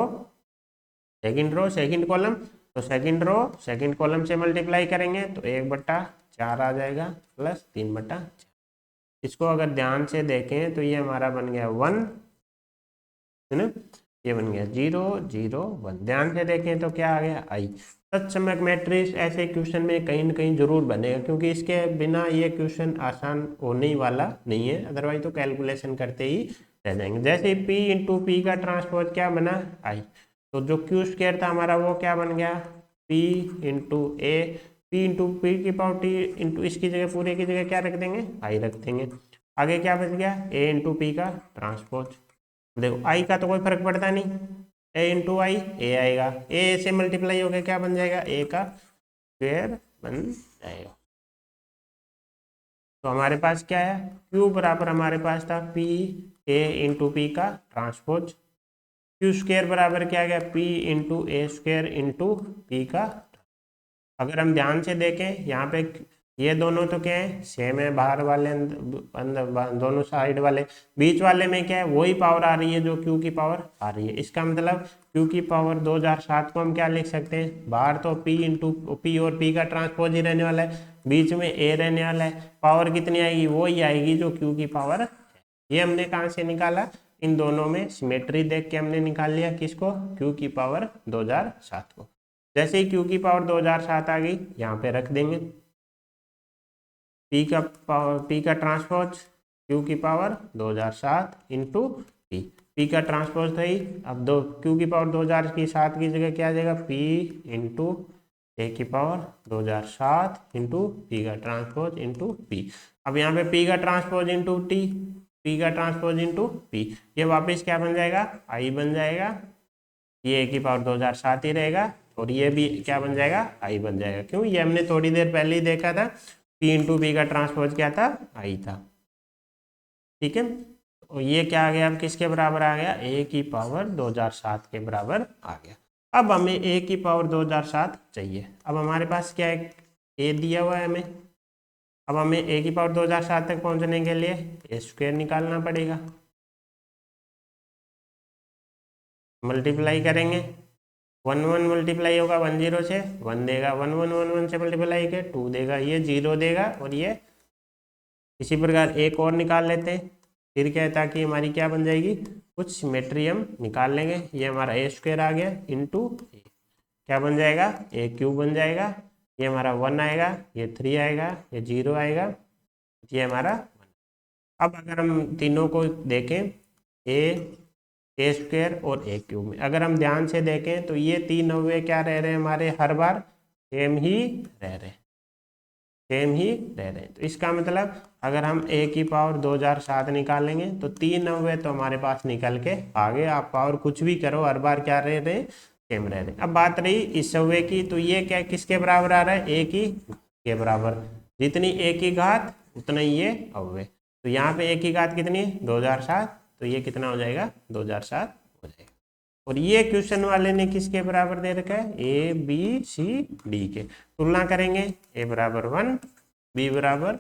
सेकेंड कॉलम, तो सेकेंड कॉलम से मल्टीप्लाई करेंगे तो 1/4 आ जाएगा प्लस 3/4। इसको अगर ध्यान से देखें तो ये हमारा बन गया 1, है ना, ये बन गया 0 0 1। ध्यान से देखें तो क्या आ गया, आई। तत्समक मैट्रिक्स ऐसे क्वेश्चन में कहीं न कहीं जरूर बनेगा, क्योंकि इसके बिना ये क्वेश्चन आसान होने ही वाला नहीं है, अदरवाइज तो कैलकुलेशन करते ही रह जाएंगे। जैसे P इंटू पी का ट्रांसपोज क्या बना, आई, तो जो क्यू स्क्वायर था हमारा वो क्या बन गया, P इंटू ए, P इंटू पी की पावर T इंटू इसकी जगह पूरे की जगह क्या रख देंगे, आई रख देंगे। आगे क्या बच गया, A इंटू पी का ट्रांसपोज। देखो आई का तो कोई फर्क पड़ता नहीं, A इंटू आई ए आएगा, ए से मल्टीप्लाई होकर क्या बन जाएगा, ए का स्क्वायर बन जाएगा। तो हमारे पास क्या है, क्यू बराबर हमारे पास था P A इंटू पी का ट्रांसपोज, क्यू स्क्वायर बराबर क्या आ गया, P इंटू ए स्क्वायर इंटू पी का। अगर हम ध्यान से देखें यहाँ पे ये दोनों तो क्या है, सेम है, बाहर वाले अंदर दोनों साइड वाले, बीच वाले में क्या है, वही पावर आ रही है जो क्यू की पावर आ रही है। इसका मतलब क्यू की पावर 2007 को हम क्या लिख सकते हैं, बाहर तो P इंटू पी और P का ट्रांसपोज ही रहने वाला है, बीच में A रहने वाला है, पावर कितनी आएगी, वो ही आएगी जो क्यू की पावर। ये हमने कहाँ से निकाला, इन दोनों में सिमेट्री देख के हमने निकाल लिया, किसको, क्यू की पावर 2007 को। जैसे ही क्यू की पावर 2007 आ गई, यहाँ पे रख देंगे पी का ट्रांसपोज क्यू की पावर 2007 इंटू पी, पी का ट्रांसपोज था ही। अब दो क्यू की पावर 2000 की 7 की जगह क्या आ जाएगा, पी इंटू ए की पावर 2007 इंटू पी का ट्रांसपोज इंटू पी। अब यहाँ पे पी का ट्रांसपोज इंटू टी, पी का ट्रांसपोज इंटू पी, ये वापस क्या बन जाएगा, आई बन जाएगा। ये ए की पावर 2007 ही रहेगा और ये भी क्या बन जाएगा, आई बन जाएगा। क्यों, ये हमने थोड़ी देर पहले ही देखा था, पी इंटू पी का ट्रांसपोज क्या था, आई था। ठीक है, और ये क्या आ गया, अब किसके बराबर आ गया, ए की पावर 2007 के बराबर आ गया। अब हमें ए की पावर 2007 चाहिए। अब हमारे पास क्या है, ए दिया हुआ है हमें। अब हमें ए की पावर 2007 तक पहुंचने के लिए ए स्क्वायर निकालना पड़ेगा। मल्टीप्लाई करेंगे, 1 1 मल्टीप्लाई होगा 1 0 से, 1 देगा, 1 1 1 1 से मल्टीप्लाई के 2 देगा, ये 0 देगा। और ये इसी प्रकार एक और निकाल लेते हैं, फिर क्या है, ताकि हमारी क्या बन जाएगी, कुछ सिमेट्री हम निकाल लेंगे। ये हमारा ए स्क्वायर आ गया इंटू क्या बन जाएगा, ए क्यूब बन जाएगा। ये हमारा 1 आएगा, ये 3 आएगा, ये 0 आएगा, ये हमारा 1। अब अगर हम तीनों को देखें, ए स्क्वायर और ए क्यूब में अगर हम ध्यान से देखें तो ये तीन अव्यय क्या रह रहे हैं हमारे, हर बार सेम ही रह रहे हैं, सेम ही रह रहे हैं। तो इसका मतलब अगर हम ए की पावर 2007 निकालेंगे तो तीन अव्यय तो हमारे पास निकल के आगे, आप पावर कुछ भी करो हर बार क्या रह रहे हैं, सेम रह रहे हैं। अब बात रही इस अव्यय की, तो ये क्या किसके बराबर आ रहा है, ए की के बराबर। जितनी ए की घात उतना ही ये अव्यय। तो यहाँ पे ए की घात कितनी है, 2007, तो ये कितना हो जाएगा, 2007 हो जाएगा। और ये क्वेश्चन वाले ने किसके बराबर दे रखा है, ए बी सी डी के। तुलना करेंगे, ए बराबर 1, बी बराबर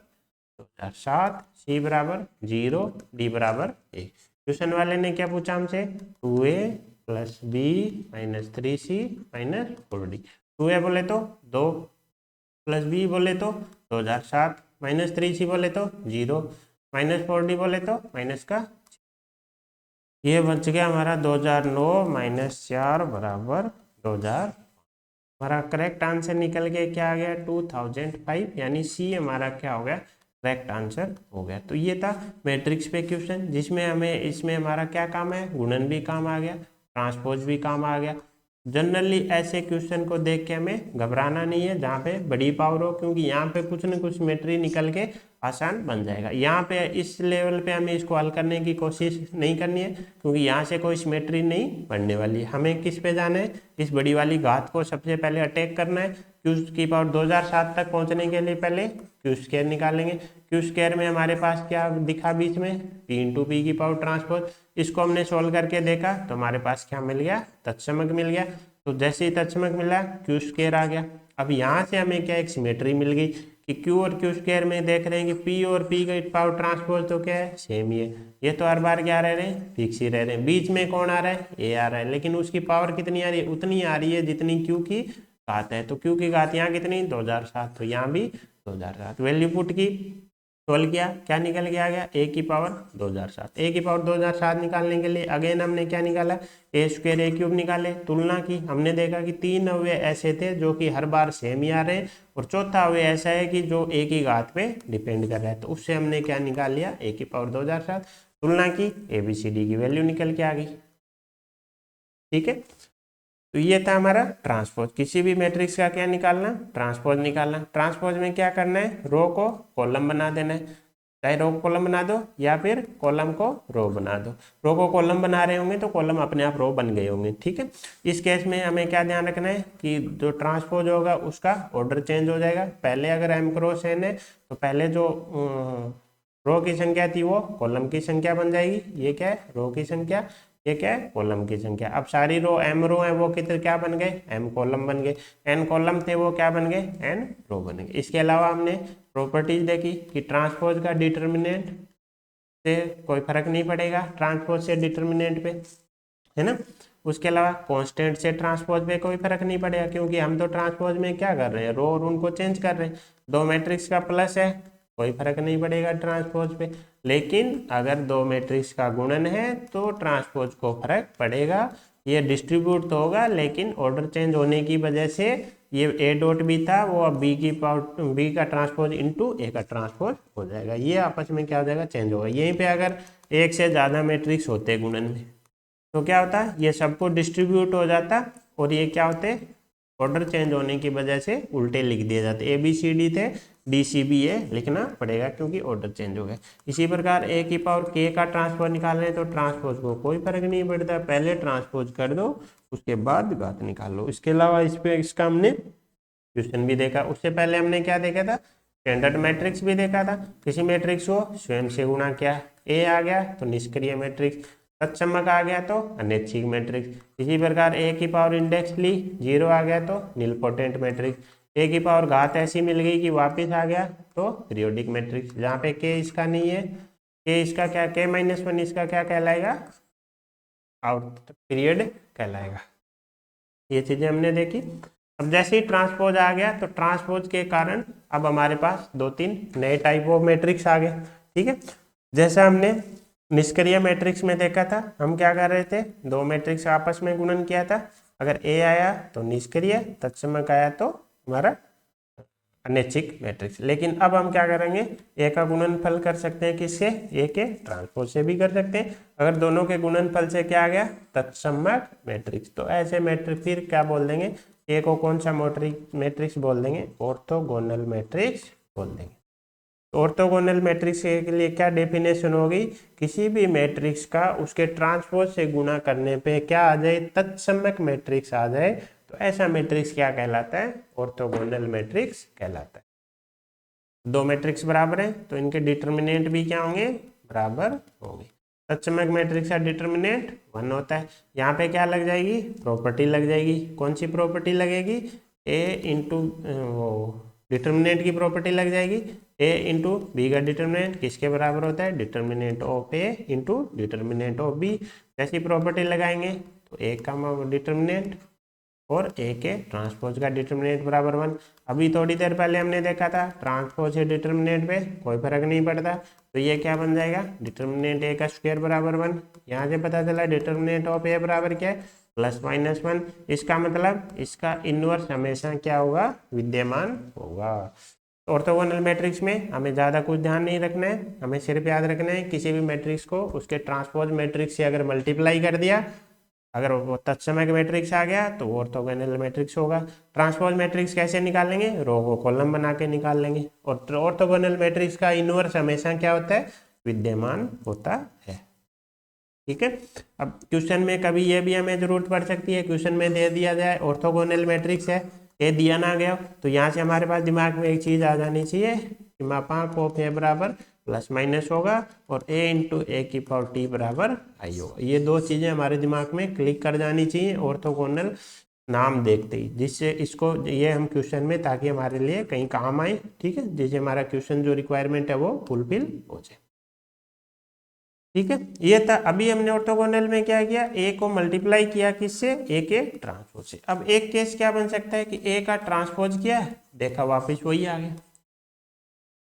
2007, सी बराबर 0, डी बराबर 1। क्वेश्चन वाले ने क्या पूछा हमसे, 2a plus B minus 3c minus 4d। 2a बोले तो 2, प्लस बी बोले तो 2007, माइनस 3c बोले तो 0, माइनस 4d बोले तो माइनस का। ये बच गया हमारा 2009 माइनस 4 बराबर 2000। हमारा करेक्ट आंसर निकल के क्या आ गया, 2005, यानी सी हमारा क्या हो गया, करेक्ट आंसर हो गया। तो ये था मैट्रिक्स पे क्वेश्चन, जिसमें हमें इसमें हमारा क्या काम है, गुणन भी काम आ गया, ट्रांसपोज भी काम आ गया। जनरली ऐसे क्वेश्चन को देख के हमें घबराना नहीं है जहाँ पे बड़ी पावर हो, क्योंकि यहाँ पे कुछ न कुछ सिमेट्री निकल के आसान बन जाएगा। यहाँ पे इस लेवल पे हमें इसको हल करने की कोशिश नहीं करनी है, क्योंकि यहाँ से कोई सिमेट्री नहीं बनने वाली। हमें किस पे जाना है, इस बड़ी वाली घात को सबसे पहले अटैक करना है। क्यू की पावर 2007 तक पहुँचने के लिए पहले क्यू स्क्वायर निकालेंगे। क्यू स्क्वायर में हमारे पास क्या दिखा बीच में, पी इंटू पी की पावर ट्रांसपोज। इसको हमने सोल्व करके देखा तो हमारे पास क्या मिल गया, तत्समक मिल गया। तो जैसे ही तत्समक मिला, क्यू स्क्वायर आ गया। अब यहाँ से हमें क्या एक सिमेट्री मिल गई कि क्यू और क्यू स्क्वायर में देख रहे हैं कि पी और पी का पावर ट्रांसपोज तो क्या है, सेम ही है। ये तो हर बार क्या रह रहे हैं, फिक्स ही रह रहे हैं। बीच में कौन आ रहा है, ए आ रहा है, लेकिन उसकी पावर कितनी आ रही है, उतनी आ रही है जितनी क्यू की घात है। तो क्यू की घात यहाँ कितनी, 2007, तो यहाँ भी 2007। वैल्यू पुट की, सोल्व किया, क्या निकल के आ गया, ए की पावर 2007। ए की पावर 2007 निकालने के लिए अगेन हमने क्या निकाला, ए स्क्वायर ए क्यूब निकाले। तुलना की, हमने देखा कि तीन अव्यय ऐसे थे जो कि हर बार सेम ही आ रहे हैं, और चौथा अव्यय ऐसा है कि जो ए की घात पे डिपेंड कर रहा है। तो उससे हमने क्या निकाल लिया, ए की पावर 2007। तुलना की, ए बी सी डी की वैल्यू निकल के आ गई। ठीक है, तो ये था हमारा ट्रांसपोज। किसी भी मैट्रिक्स का क्या निकालना, ट्रांसपोज निकालना। ट्रांसपोज में क्या करना है, रो को कॉलम बना देना है। चाहे रो को कॉलम बना दो या फिर कॉलम को रो बना दो। रो को कॉलम बना रहे होंगे तो कॉलम अपने आप रो बन गए होंगे। ठीक है, इस केस में हमें क्या ध्यान रखना है कि जो ट्रांसपोज होगा उसका ऑर्डर चेंज हो जाएगा। पहले अगर m क्रॉस n है तो पहले जो रो की संख्या थी वो कॉलम की संख्या बन जाएगी। ये क्या है, रो की संख्या, ये क्या है, कॉलम की संख्या। अब सारी रो m रो है वो कितने क्या बन गए, m कॉलम बन गए। n कॉलम थे वो क्या बन गए, n रो बन गए। इसके अलावा हमने प्रॉपर्टीज देखी कि ट्रांसपोज का डिटर्मिनेंट से कोई फर्क नहीं पड़ेगा, ट्रांसपोज से डिटर्मिनेंट पे, है ना। उसके अलावा कांस्टेंट से ट्रांसपोज पे कोई फर्क नहीं पड़ेगा, क्योंकि हम तो ट्रांसपोज में क्या कर रहे हैं, रो और उनको चेंज कर रहे हैं। दो मैट्रिक्स का प्लस है, कोई फर्क नहीं पड़ेगा ट्रांसपोज पे। लेकिन अगर दो मैट्रिक्स का गुणन है तो ट्रांसपोज को फर्क पड़ेगा। ये डिस्ट्रीब्यूट तो होगा, लेकिन ऑर्डर चेंज होने की वजह से ये ए डॉट बी था वो अब बी की पावर बी का ट्रांसपोज इंटू ए का ट्रांसपोज हो जाएगा। ये आपस में क्या हो जाएगा, चेंज होगा। यहीं पे अगर एक से ज़्यादा मैट्रिक्स होते गुणन में तो क्या होता है, ये सबको डिस्ट्रीब्यूट हो जाता और ये क्या होते, ऑर्डर चेंज होने की वजह से उल्टे लिख दिए जाते। ए बी सी डी थे, डी सी बी ए लिखना पड़ेगा क्योंकि ऑर्डर चेंज हो गए। इसी प्रकार ए की पावर के का ट्रांसपोज निकाल रहे हैं तो ट्रांसपोज को कोई फर्क नहीं पड़ता, पहले ट्रांसपोज कर दो उसके बाद घात निकाल लो। इसके अलावा इस पे इसका हमने क्वेश्चन भी देखा। उससे पहले हमने क्या देखा था, स्टैंडर्ड मैट्रिक्स भी देखा था। किसी मैट्रिक्स को स्वयं से गुणा किया, ए आ गया तो निष्क्रिय मैट्रिक्स, तत्समक आ गया तो अनैच्छिक मैट्रिक्स। इसी प्रकार ए की पावर इंडेक्स ली, 0 आ गया तो निलपोटेंट मैट्रिक्स। ए की पावर घात ऐसी मिल गई कि वापस आ गया तो पीरियोडिक मैट्रिक्स। जहाँ पे के इसका नहीं है, के इसका क्या, के -1 इसका क्या कहलाएगा, आउट पीरियड कहलाएगा। ये चीजें हमने देखी। अब जैसे ही ट्रांसपोज आ गया तो ट्रांसपोज के कारण अब हमारे पास 2-3 नए टाइप ऑफ मैट्रिक्स आ गए। ठीक है, जैसा हमने निष्क्रिय मैट्रिक्स में देखा था, हम क्या कर रहे थे, दो मैट्रिक्स आपस में गुणन किया था। अगर ए आया तो निष्क्रिय, तत्समक आया तो हमारा अनैच्छिक मैट्रिक्स। लेकिन अब हम क्या करेंगे, ए का गुणनफल कर सकते हैं किससे, ए के ट्रांसपोज से भी कर सकते हैं। अगर दोनों के गुणनफल से क्या आ गया, तत्समक मैट्रिक्स, तो ऐसे मैट्रिक्स फिर क्या बोल देंगे, ए को कौन सा मैट्रिक्स बोल देंगे, ऑर्थोगोनल मैट्रिक्स बोल देंगे। ऑर्थोगोनल मैट्रिक्स के लिए क्या डेफिनेशन होगी, किसी भी मैट्रिक्स का उसके ट्रांसपोज से गुणा करने पे क्या आ जाए, तत्समक मैट्रिक्स आ जाए तो ऐसा मैट्रिक्स क्या कहलाता है, ऑर्थोगोनल मैट्रिक्स कहलाता है। दो मैट्रिक्स बराबर है तो इनके डिटर्मिनेंट भी क्या होंगे, बराबर होंगे। तत्समक मैट्रिक्स का डिटर्मिनेंट 1 होता है। यहाँ पे क्या लग जाएगी, प्रॉपर्टी लग जाएगी। कौन सी प्रॉपर्टी लगेगी, ए इंटू वो डिटर्मिनेंट की प्रॉपर्टी लग जाएगी। ए इंटू बी का डिटर्मिनेंट किसके बराबर होता है, determinant of A into determinant of B. जैसी प्रॉपर्टी लगाएंगे तो ए का डिटर्मिनेंट और ए के ट्रांसपोज का डिटर्मिनेंट बराबर 1। अभी थोड़ी देर पहले हमने देखा था ट्रांसपोज से डिटर्मिनेंट पे कोई फर्क नहीं पड़ता, तो ये क्या बन जाएगा, डिटर्मिनेंट ए का स्क्वायर बराबर 1। यहाँ से पता चला डिटर्मिनेंट ऑफ ए बराबर क्या है, +-1। इसका मतलब इसका इनवर्स हमेशा क्या होगा, विद्यमान होगा। ऑर्थोगोनल मैट्रिक्स में हमें ज़्यादा कुछ ध्यान नहीं रखना है, हमें सिर्फ याद रखना है किसी भी मैट्रिक्स को उसके ट्रांसपोज मैट्रिक्स से अगर मल्टीप्लाई कर दिया, अगर वो तत्समक मैट्रिक्स आ गया तो ऑर्थोगोनल मैट्रिक्स होगा। ट्रांसपोज मैट्रिक्स कैसे निकालेंगे, रो को कॉलम बना के निकाल लेंगे। और ऑर्थोगोनल मैट्रिक्स का इनवर्स हमेशा क्या होता है, विद्यमान होता है। ठीक है, अब क्वेश्चन में कभी ये भी हमें जरूरत पड़ सकती है, क्वेश्चन में दे दिया जाए ऑर्थोगोनल मैट्रिक्स है, ए दिया ना गया, तो यहाँ से हमारे पास दिमाग में एक चीज आ जानी चाहिए कि मापांक ऑफ ए बराबर +- होगा और a इंटू ए की पावर t बराबर आई होगा। ये दो चीजें हमारे दिमाग में क्लिक कर जानी चाहिए ऑर्थोगोनल नाम देखते ही, जिससे इसको ये हम क्वेश्चन में, ताकि हमारे लिए कहीं काम आए। ठीक है, जिससे हमारा क्वेश्चन जो रिक्वायरमेंट है वो फुलफिल हो जाए। ठीक है, ये था। अभी हमने ऑर्थोगोनल में क्या किया, ए को मल्टीप्लाई किया किससे, ए के ट्रांसपोज से। अब एक केस क्या बन सकता है कि ए का ट्रांसपोज किया, देखा वापस वही आ गया।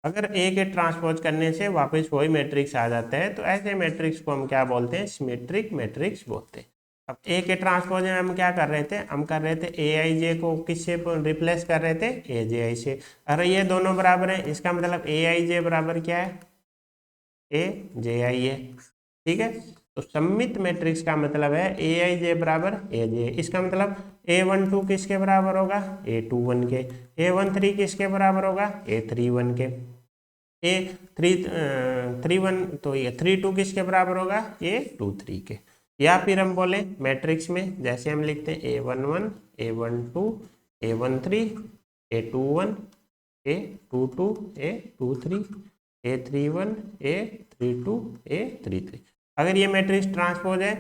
अगर ए के ट्रांसपोज करने से वापस वही मैट्रिक्स आ जाता है तो ऐसे मैट्रिक्स को हम क्या बोलते हैं, सिमेट्रिक मैट्रिक्स बोलते हैं। अब ए के ट्रांसपोज में हम क्या कर रहे थे, हम कर रहे थे ए आई जे को किससे रिप्लेस कर रहे थे, ए जे आई से। अरे ये दोनों बराबर है, इसका मतलब ए आई जे बराबर क्या है, ए जे आई है। ठीक है, तो सममित मैट्रिक्स का मतलब है ए आई जे बराबर ए जे। इसका मतलब A12 किसके बराबर होगा, A21 के। A13 किसके बराबर होगा, A31 के। A31 तो ये 32 किसके बराबर होगा, A23 के। या फिर हम बोले मैट्रिक्स में जैसे हम लिखते हैं A11 A12 A13 A21 A22 A23 A31 A32 A33। अगर ये मैट्रिक्स ट्रांसपोज है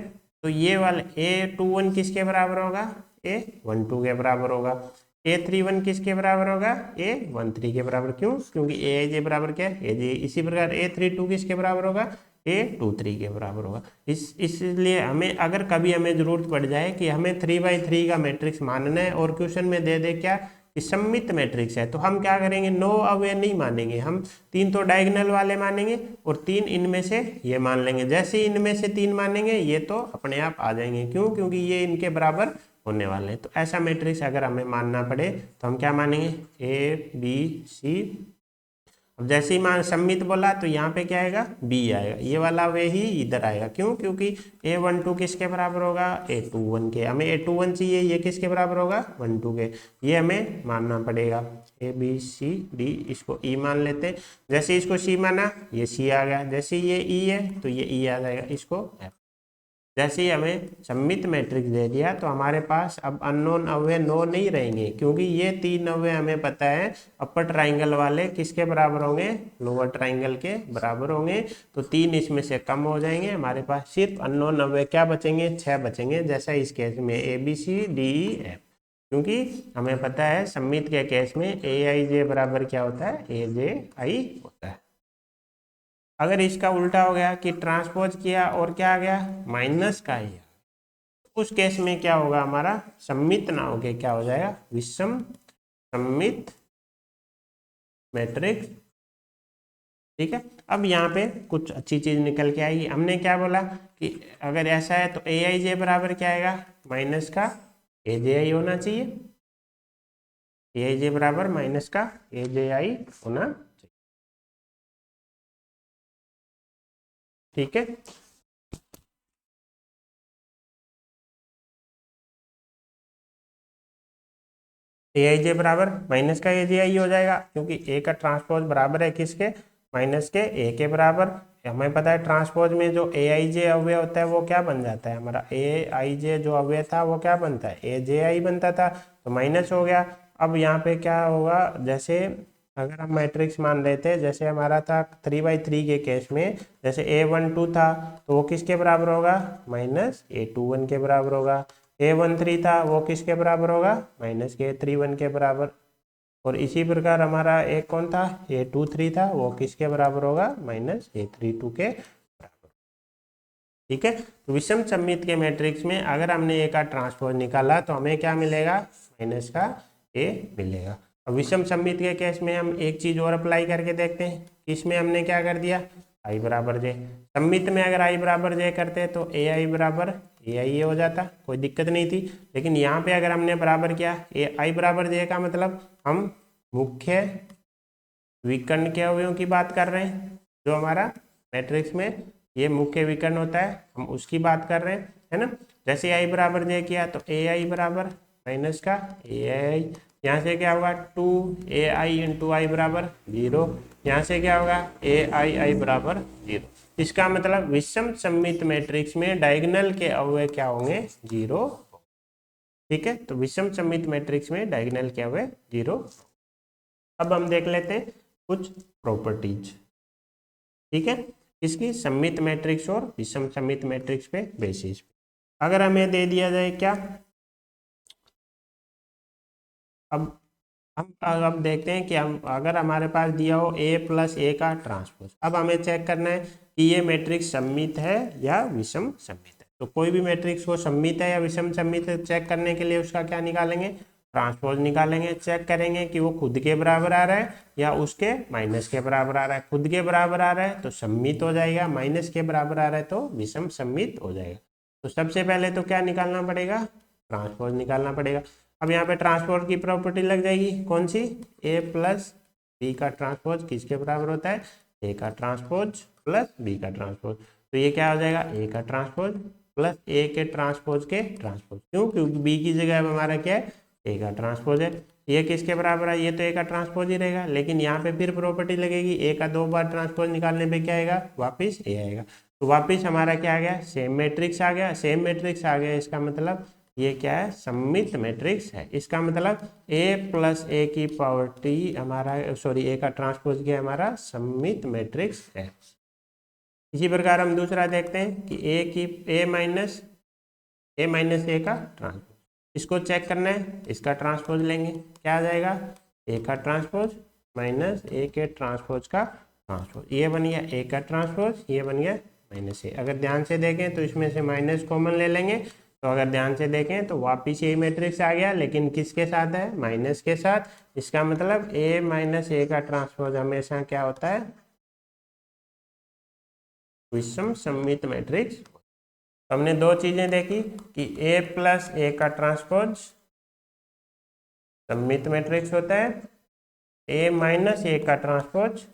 तो ये वाला A21 किसके बराबर होगा, A12 के बराबर होगा। A31 किसके बराबर होगा, A13 के बराबर। क्यों, क्योंकि ए आई जे बराबर क्या है, ए जे। इसी प्रकार A32 किसके बराबर होगा, A23 के बराबर होगा। इसलिए हमें अगर कभी हमें जरूरत पड़ जाए कि हमें 3/3 का मैट्रिक्स मानना है और क्वेश्चन में दे दे क्या कि सममित मैट्रिक्स है, तो हम क्या करेंगे, नो अवे नहीं मानेंगे, हम 3 तो डायगोनल वाले मानेंगे और 3 इनमें से ये मान लेंगे। जैसे इनमें से 3 मानेंगे ये तो अपने आप आ जाएंगे। क्यों, क्योंकि ये इनके बराबर होने वाले हैं। तो ऐसा मैट्रिक्स अगर हमें मानना पड़े तो हम क्या मानेंगे, A B C अब जैसे ही मान सम्मित बोला तो यहाँ पे क्या आएगा, बी आएगा, ये वाला वे ही इधर आएगा। क्यों? क्योंकि A12 किसके बराबर होगा, A21 के। हमें A21 चाहिए, ये किसके बराबर होगा, 12 के। ये हमें मानना पड़ेगा। ABCD इसको E मान लेते हैं। जैसे इसको C माना, ये C आ गया। जैसे ये E है तो ये E आ जाएगा, इसको F। जैसे ही हमें सम्मित मैट्रिक्स दे दिया तो हमारे पास अब अननोन अव्यय 9 नहीं रहेंगे, क्योंकि ये 3 अव्यय हमें पता है अपर ट्राइंगल वाले किसके बराबर होंगे, लोअर ट्राइंगल के बराबर होंगे। तो 3 इसमें से कम हो जाएंगे, हमारे पास सिर्फ अननोन अव्यय क्या बचेंगे, 6 बचेंगे। जैसा इस केस में ABCDEF, क्योंकि हमें पता है सम्मित के केस में AIJ बराबर क्या होता है, AJI होता है। अगर इसका उल्टा हो गया कि ट्रांसपोज किया और क्या आ गया, माइनस का ही, उस केस में क्या होगा, हमारा सम्मित ना होके क्या हो जाएगा, विषम सम्मित मैट्रिक्स। ठीक है। अब यहाँ पे कुछ अच्छी चीज निकल के आएगी। हमने क्या बोला कि अगर ऐसा है तो AIJ बराबर क्या आएगा, माइनस का AJI होना चाहिए। AIJ बराबर माइनस का AJI होना चाहिए। ठीक है। AIJ बराबर माइनस का AJI हो जाएगा, क्योंकि A का ट्रांसपोज बराबर है किसके, माइनस के A के बराबर। हमें पता है ट्रांसपोज में जो AIJ अव्यय होता है वो क्या बन जाता है, हमारा AIJ जो अव्यय था वो क्या बनता है, AJI बनता था, तो माइनस हो गया। अब यहाँ पे क्या होगा, जैसे अगर हम मैट्रिक्स मान रहे थे, जैसे हमारा था 3/3 के केस में, जैसे A12 था तो वो किसके बराबर होगा, माइनस A21 के बराबर होगा। A13 था वो किसके बराबर होगा, माइनस के A31 के बराबर। और इसी प्रकार हमारा एक कौन था, A23 था, वो किसके बराबर होगा, माइनस A32 के बराबर। ठीक है। तो विषम सम्मित के मैट्रिक्स में अगर हमने A का ट्रांसपोज निकाला तो हमें क्या मिलेगा, माइनस का A मिलेगा। अब विषम सम्मित के केस में हम एक चीज और अप्लाई करके देखते हैं। इसमें हमने क्या कर दिया, I बराबर J। सम्मित में अगर I बराबर J करते तो AI बराबर AI हो जाता, कोई दिक्कत नहीं थी। लेकिन यहाँ पे अगर हमने बराबर किया AI बराबर J का मतलब हम मुख्य विकर्ण के अवयवों की बात कर रहे हैं। जो हमारा मैट्रिक्स में ये मुख्य विकर्ण होता है, हम उसकी बात कर रहे हैं, है ना। जैसे आई बराबर J किया तो AI बराबर माइनस का AI, यहाँ से क्या होगा 2AI इंटू आई बराबर 0। यहाँ से क्या होगा AI बराबर 0। इसका मतलब विषम सम्मित मैट्रिक्स में डायगोनल के अवयव क्या होंगे, 0। ठीक है। तो विषम सम्मित मैट्रिक्स में डायगोनल के अवयव 0। अब हम देख लेते हैं कुछ प्रॉपर्टीज। ठीक है। इसकी सम्मित मैट्रिक्स और विषम सम्मित मैट्रिक्स पे बेसिस। अगर हमें दे दिया जाए क्या, अब हम अब देखते हैं कि हम अगर हमारे पास दिया हो A+A का ट्रांसपोज, अब हमें चेक करना है कि ये मैट्रिक्स सम्मित है या विषम सम्मित है। तो कोई भी मैट्रिक्स को सम्मित है या विषम सम्मित है चेक करने के लिए उसका क्या निकालेंगे, ट्रांसपोज निकालेंगे। चेक करेंगे कि वो खुद के बराबर आ रहा है या उसके माइनस के बराबर आ रहा है। खुद के बराबर आ रहा है तो सम्मित हो जाएगा, माइनस के बराबर आ रहा है तो विषम सम्मित हो जाएगा। तो सबसे पहले तो क्या निकालना पड़ेगा, ट्रांसपोज निकालना पड़ेगा। अब यहाँ पे ट्रांसपोज की प्रॉपर्टी लग जाएगी, कौन सी, A+B का ट्रांसपोज किसके बराबर होता है, A का ट्रांसपोज प्लस B का ट्रांसपोज। तो ये क्या हो जाएगा, A का ट्रांसपोज प्लस A के ट्रांसपोज के ट्रांसपोज। क्यों, क्योंकि B की जगह अब हमारा क्या है, A का ट्रांसपोज है। ये किसके बराबर है, ये तो A का ट्रांसपोज ही रहेगा। लेकिन यहाँ पे फिर प्रॉपर्टी लगेगी, A का 2 बार ट्रांसपोज निकालने पे क्या आएगा, वापिस A आएगा। तो वापिस हमारा क्या आ गया, सेम मैट्रिक्स आ गया। सेम मैट्रिक्स आ गया इसका मतलब ये क्या है, सम्मित मैट्रिक्स है। इसका मतलब A+A की पावर T हमारा, सॉरी A का ट्रांसपोज क्या हमारा सम्मित मैट्रिक्स है। इसी प्रकार हम दूसरा देखते हैं कि A का ट्रांसपोज, इसको चेक करना है, इसका ट्रांसपोज लेंगे, क्या आ जाएगा, A का ट्रांसपोज माइनस A के ट्रांसपोज का ट्रांसपोज। ये बन गया A का ट्रांसपोज, ये बन गया -A। अगर ध्यान से देखें तो इसमें से माइनस कॉमन ले लेंगे, तो अगर ध्यान से देखें तो वापिस यही मैट्रिक्स आ गया, लेकिन किसके साथ है, माइनस के साथ। इसका मतलब A का ट्रांसपोज हमेशा क्या होता है, विषम सम्मित मैट्रिक्स। हमने दो चीजें देखी कि A+A का ट्रांसपोज सम्मित मैट्रिक्स होता है, A-A का ट्रांसपोज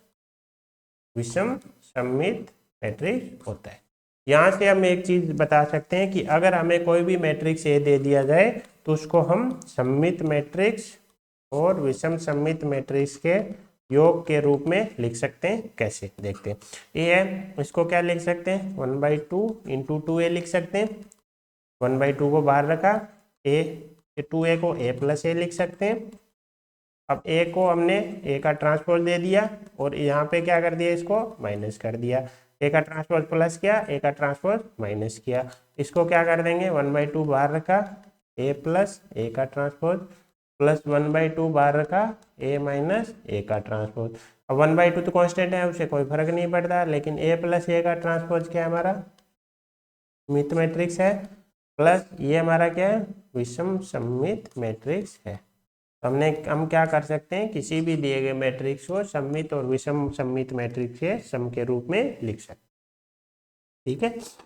विषम सममित मैट्रिक्स होता है। यहाँ से हम एक चीज बता सकते हैं कि अगर हमें कोई भी मैट्रिक्स ए दे दिया जाए तो उसको हम सममित मैट्रिक्स और विषम सममित मैट्रिक्स के योग के रूप में लिख सकते हैं। कैसे देखते हैं। ए है, इसको क्या लिख सकते हैं, 1/2 इंटू 2a लिख सकते हैं। 1/2 को बाहर रखा, ए 2a को a प्लस ए लिख सकते हैं। अब ए को हमने ए का ट्रांसपोज दे दिया और यहाँ पे क्या कर दिया, इसको माइनस कर दिया। ए का ट्रांसपोज प्लस किया, ए का ट्रांसपोज माइनस किया। इसको क्या कर देंगे, 1/2 बाहर रखा, ए प्लस ए का ट्रांसपोज प्लस 1/2 बाहर रखा, ए माइनस ए का ट्रांसपोज। अब 1/2 तो कांस्टेंट है, उससे कोई फर्क नहीं पड़ता, लेकिन ए प्लस ए का ट्रांसपोज क्या है, हमारा सममित मैट्रिक्स है, प्लस ये हमारा क्या है, विषम सममित मैट्रिक्स है। हम क्या कर सकते हैं, किसी भी दिए गए मैट्रिक्स को सममित और विषम सममित मैट्रिक्स के सम के रूप में लिख सकते हैं। ठीक है।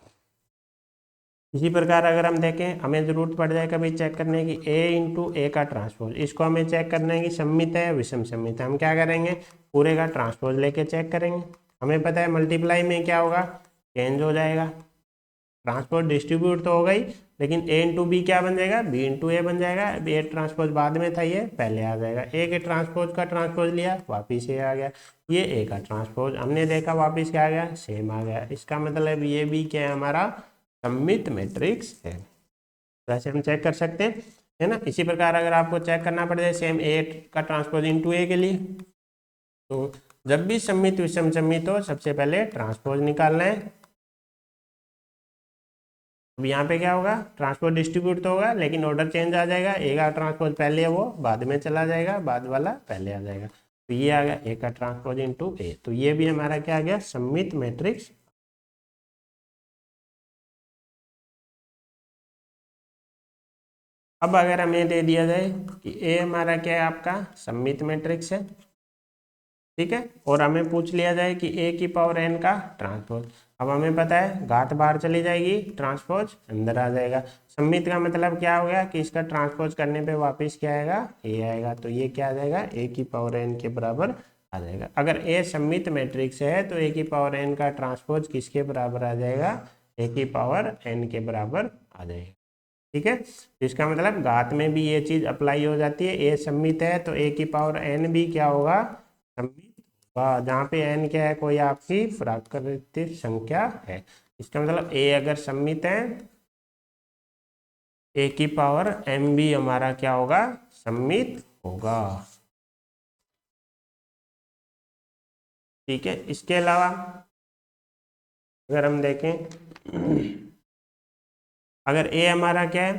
इसी प्रकार अगर हम देखें, हमें जरूरत पड़ जाए कभी चेक करने की a इंटू ए का ट्रांसपोज, इसको हमें चेक करना है कि सममित है विषम सममित है। हम क्या करेंगे, पूरे का ट्रांसपोज लेके चेक करेंगे। हमें पता है मल्टीप्लाई में क्या होगा, चेंज हो जाएगा, ट्रांसपोज डिस्ट्रीब्यूट तो होगा ही, लेकिन a इंटू बी क्या बन जाएगा, b इंटू ए बन जाएगा। अब ए ट्रांसपोज बाद में था, ये पहले आ जाएगा। ए के ट्रांसपोज का ट्रांसपोज लिया, वापिस ये आ गया। ये ए का ट्रांसपोज हमने देखा, वापिस क्या आ गया, सेम आ गया। इसका मतलब ये भी क्या है, हमारा सममित मैट्रिक्स है। वैसे हम चेक कर सकते हैं, है ना। इसी प्रकार अगर आपको चेक करना पड़ जाए सेम ए का ट्रांसपोज इंटू ए के लिए, तो जब भी सममित विषम सममित हो, सबसे पहले ट्रांसपोज निकालना है। अब यहाँ पे क्या होगा, ट्रांसपोज डिस्ट्रीब्यूट तो होगा, लेकिन ऑर्डर चेंज आ जाएगा। ए का ट्रांसपोज पहले है, वो बाद में चला जाएगा, बाद वाला पहले आ जाएगा। तो ये आ गया ए का ट्रांसपोज इंटू ए, तो ये भी हमारा क्या आ गया, सममित मैट्रिक्स। अब अगर हमें दे दिया जाए कि ए हमारा क्या है, आपका सममित मैट्रिक्स है, ठीक है, और हमें पूछ लिया जाए कि ए की पावर एन का ट्रांसपोज। अब हमें पता है घात बाहर चली जाएगी, ट्रांसपोज अंदर आ जाएगा। सममित का मतलब क्या हो गया कि इसका ट्रांसपोज करने पे वापस क्या आएगा, ए आएगा। तो ये क्या आ जाएगा, ए की पावर एन के बराबर आ जाएगा। अगर ए सममित मैट्रिक्स है तो ए की पावर एन का ट्रांसपोज किसके बराबर आ जाएगा, ए की पावर एन के बराबर आ जाएगा। ठीक है, तो इसका मतलब घात में भी ये चीज अप्लाई हो जाती है। ए सममित है तो ए की पावर एन भी क्या होगा, सममित होगा। जहाँ पे एन क्या है, कोई आपकी प्राकृतिक संख्या है। इसका मतलब ए अगर सममित है, ए की पावर एम भी हमारा क्या होगा, सममित होगा। ठीक है, इसके अलावा अगर हम देखें, अगर ए हमारा क्या है,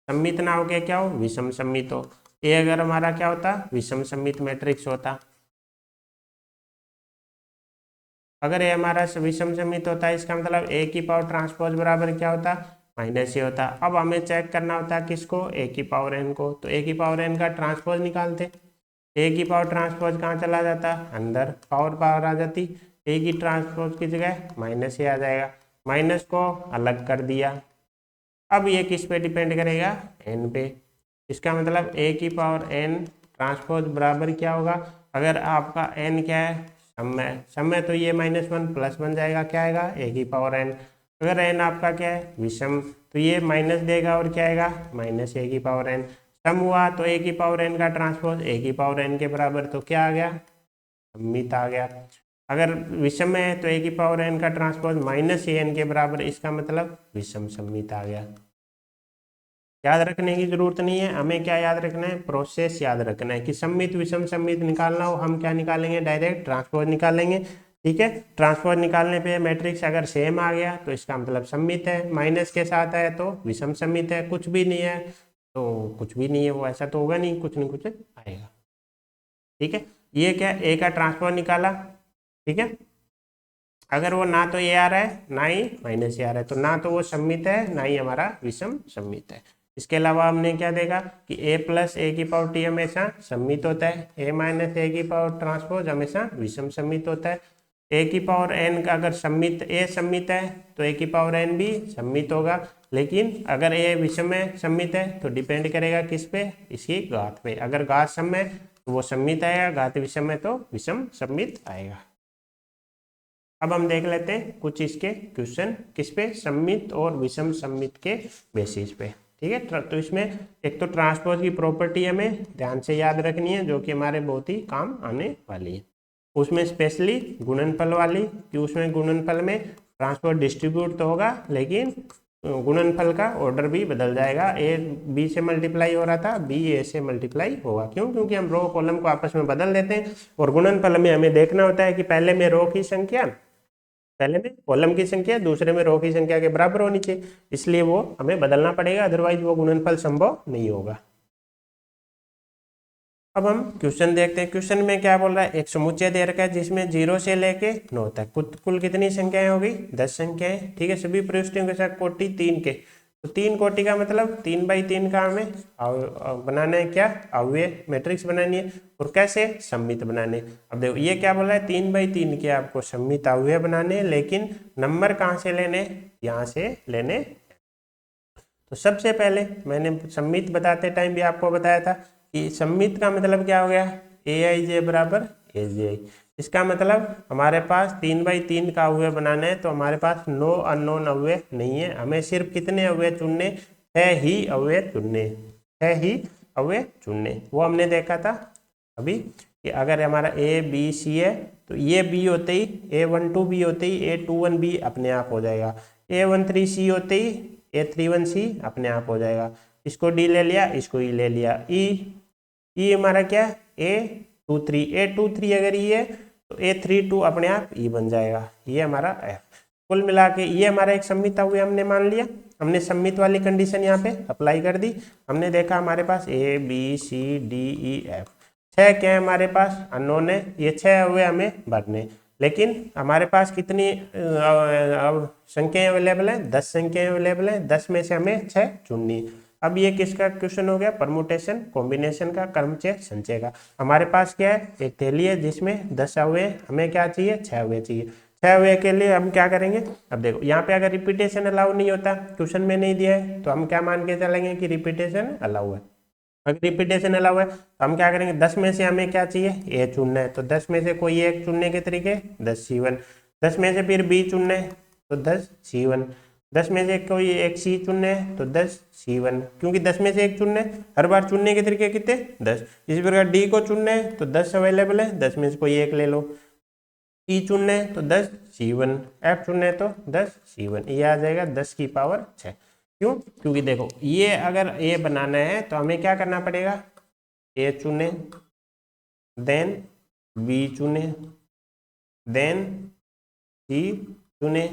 सममित ना हो के क्या हो, विषम सममित हो। ए अगर हमारा क्या होता, विषम सममित मैट्रिक्स होता। अगर ए हमारा विषम सममित होता है, इसका मतलब ए की पावर ट्रांसपोज बराबर क्या होता, माइनस ए होता। अब हमें चेक करना होता किसको, ए की पावर एन को। तो ए की पावर एन का ट्रांसपोज निकालते। ए की पावर ट्रांसपोज कहाँ चला जाता, अंदर, पावर पावर आ जाती। ए की ट्रांसपोज की जगह माइनस ए आ जाएगा, माइनस को अलग कर दिया। अब ये किस पे डिपेंड करेगा, एन पे। इसका मतलब ए की पावर एन ट्रांसपोज बराबर क्या होगा, अगर आपका एन क्या है, समय तो ये -1 प्लस बन जाएगा, क्या आएगा, ए की पावर एन। अगर एन आपका क्या है, विषम, तो ये माइनस देगा और क्या आएगा, माइनस ए की पावर एन। सम हुआ तो ए की पावर एन का ट्रांसपोज ए की पावर एन के बराबर, तो क्या आ गया, सममित आ गया। अगर विषम है तो ए की पावर एन का ट्रांसपोज माइनस ए एन के बराबर, इसका मतलब विषम सममित आ गया। याद रखने की जरूरत नहीं है, हमें क्या याद रखना है, प्रोसेस याद रखना है कि सममित विषम सममित निकालना हो, हम क्या निकालेंगे, डायरेक्ट ट्रांसपोज निकालेंगे। ठीक है, ट्रांसपोज निकालने पे मैट्रिक्स अगर सेम आ गया तो इसका मतलब सममित है, माइनस के साथ है तो विषम सममित है, कुछ भी नहीं है तो कुछ भी नहीं है, वो ऐसा तो होगा नहीं, कुछ नहीं कुछ आएगा। ठीक है, ये क्या, ए का ट्रांसपोज निकाला। ठीक है, अगर वो ना तो ए आ रहा है ना ही माइनस ए आ रहा है, तो ना तो वो सममित है ना ही हमारा विषम सममित है। इसके अलावा हमने क्या देखा कि a प्लस ए की पावर टी हमेशा सममित होता है, a माइनस ए की पावर ट्रांसपोज हमेशा विषम सममित होता है। a की पावर n का अगर सममित a सममित है तो a की पावर n भी सममित होगा, लेकिन अगर a विषम है सममित है तो डिपेंड करेगा किस पे, इसकी घात पे। अगर घात सम है तो वो सममित आएगा, घात विषम है तो विषम सममित आएगा। अब हम देख लेते हैं कुछ इसके क्वेश्चन किस पे, सममित और विषम सममित के बेसिस पे। ठीक है, तो इसमें एक तो ट्रांसपोज की प्रॉपर्टी हमें ध्यान से याद रखनी है जो कि हमारे बहुत ही काम आने वाली है। उसमें स्पेशली गुणनफल वाली, कि उसमें गुणनफल में ट्रांसपोज डिस्ट्रीब्यूट तो होगा लेकिन गुणनफल का ऑर्डर भी बदल जाएगा। ए बी से मल्टीप्लाई हो रहा था, बी ए से मल्टीप्लाई होगा। क्यों? क्योंकि हम रो कॉलम को आपस में बदल देते हैं और गुणनफल में हमें देखना होता है कि पहले में रो की संख्या, पहले में कॉलम की संख्या, दूसरे में रो की संख्या के बराबर होनी चाहिए, इसलिए वो हमें बदलना पड़ेगा, अदरवाइज वो गुणनफल संभव नहीं होगा। अब हम क्वेश्चन देखते हैं। क्वेश्चन में क्या बोल रहा है, एक समुच्चय दे रखा है जिसमें 0 से लेके 9 तक कुल कितनी संख्याएं होगी, 10 संख्याएं। ठीक है, सभी प्रविष्टियों के साथ कोटि 3 के, तो 3 कोटि का मतलब 3 बाई 3 का हमें बनाना है, क्या अव्यय मैट्रिक्स बनानी है, और कैसे, सममित बनाने। अब देखो ये क्या बोला है, 3 बाई 3 के आपको सममित अव्यय बनाने, लेकिन नंबर कहाँ से लेने, यहाँ से लेने। तो सबसे पहले मैंने सममित बताते टाइम भी आपको बताया था कि सममित का मतलब क्या हो गया, ए आई जे बराबर ए जे आई। इसका मतलब हमारे पास 3 बाई 3 का अव्यय बनाना है, तो हमारे पास 9 अननोन अव्यय नहीं है, हमें सिर्फ कितने अव्यय चुनने, 6 ही अव्यय चुनने, 6 ही अव्यय चुनने। वो हमने देखा था अभी कि अगर हमारा ए बी सी है तो ये बी होते ही A12 बी होते ही A21 बी अपने आप हो जाएगा, A13 सी होते ही A31 सी अपने आप हो जाएगा। इसको डी ले लिया, इसको ई ले लिया, ई हमारा क्या, A23 अगर ई है तो A32 अपने आप ई बन जाएगा, ये हमारा एफ। कुल मिला के ये हमारा एक सममित अव्यय हमने मान लिया, हमने सममित वाली कंडीशन यहाँ पे अप्लाई कर दी। हमने देखा हमारे पास A B C D E F 6 क्या है हमारे पास, अननोन है, ये 6 अव्यय हमें भरने, लेकिन हमारे पास कितनी संख्याएं अवेलेबल है, 10 संख्याएं अवेलेबल है, 10 में से हमें 6 चुननी। अब ये किसका क्वेश्चन हो गया, परमुटेशन कॉम्बिनेशन का, क्रमचय संचय का। हमारे पास क्या है, एक थैली है जिसमें 10 अव्यय, हमें क्या चाहिए, 6 अव्यय चाहिए। 6 अव्यय के लिए हम क्या करेंगे, अब देखो यहाँ पे अगर रिपीटेशन अलाउ नहीं होता, क्वेश्चन में नहीं दिया है, तो हम क्या मान के चलेंगे कि रिपीटेशन अलाउ है। अगर रिपीटेशन अलाउ है तो हम क्या करेंगे, 10 में से हमें क्या चाहिए, ए चुनना है, तो 10 में से कोई एक चुनने के तरीके 10 C1, 10 में से फिर बी चुनना है तो 10 C1, 10 में से कोई एक सी चुनना है तो 10 C1, क्योंकि 10 में से एक चुनना है, हर बार चुनने के तरीके कितने 10। इसी प्रकार डी को चुनना है तो 10 अवेलेबल है, 10 में से कोई एक ले लो। ई चुनना है तो 10 C1, एफ चुनना है तो 10 C1, ये आ जाएगा 10 की पावर 6। क्यों? क्योंकि देखो ये अगर ए बनाना है तो हमें क्या करना पड़ेगा, ए चुने, देन बी चुने, देन सी चुने,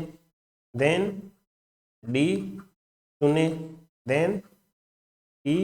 देन डी चुने, देन ई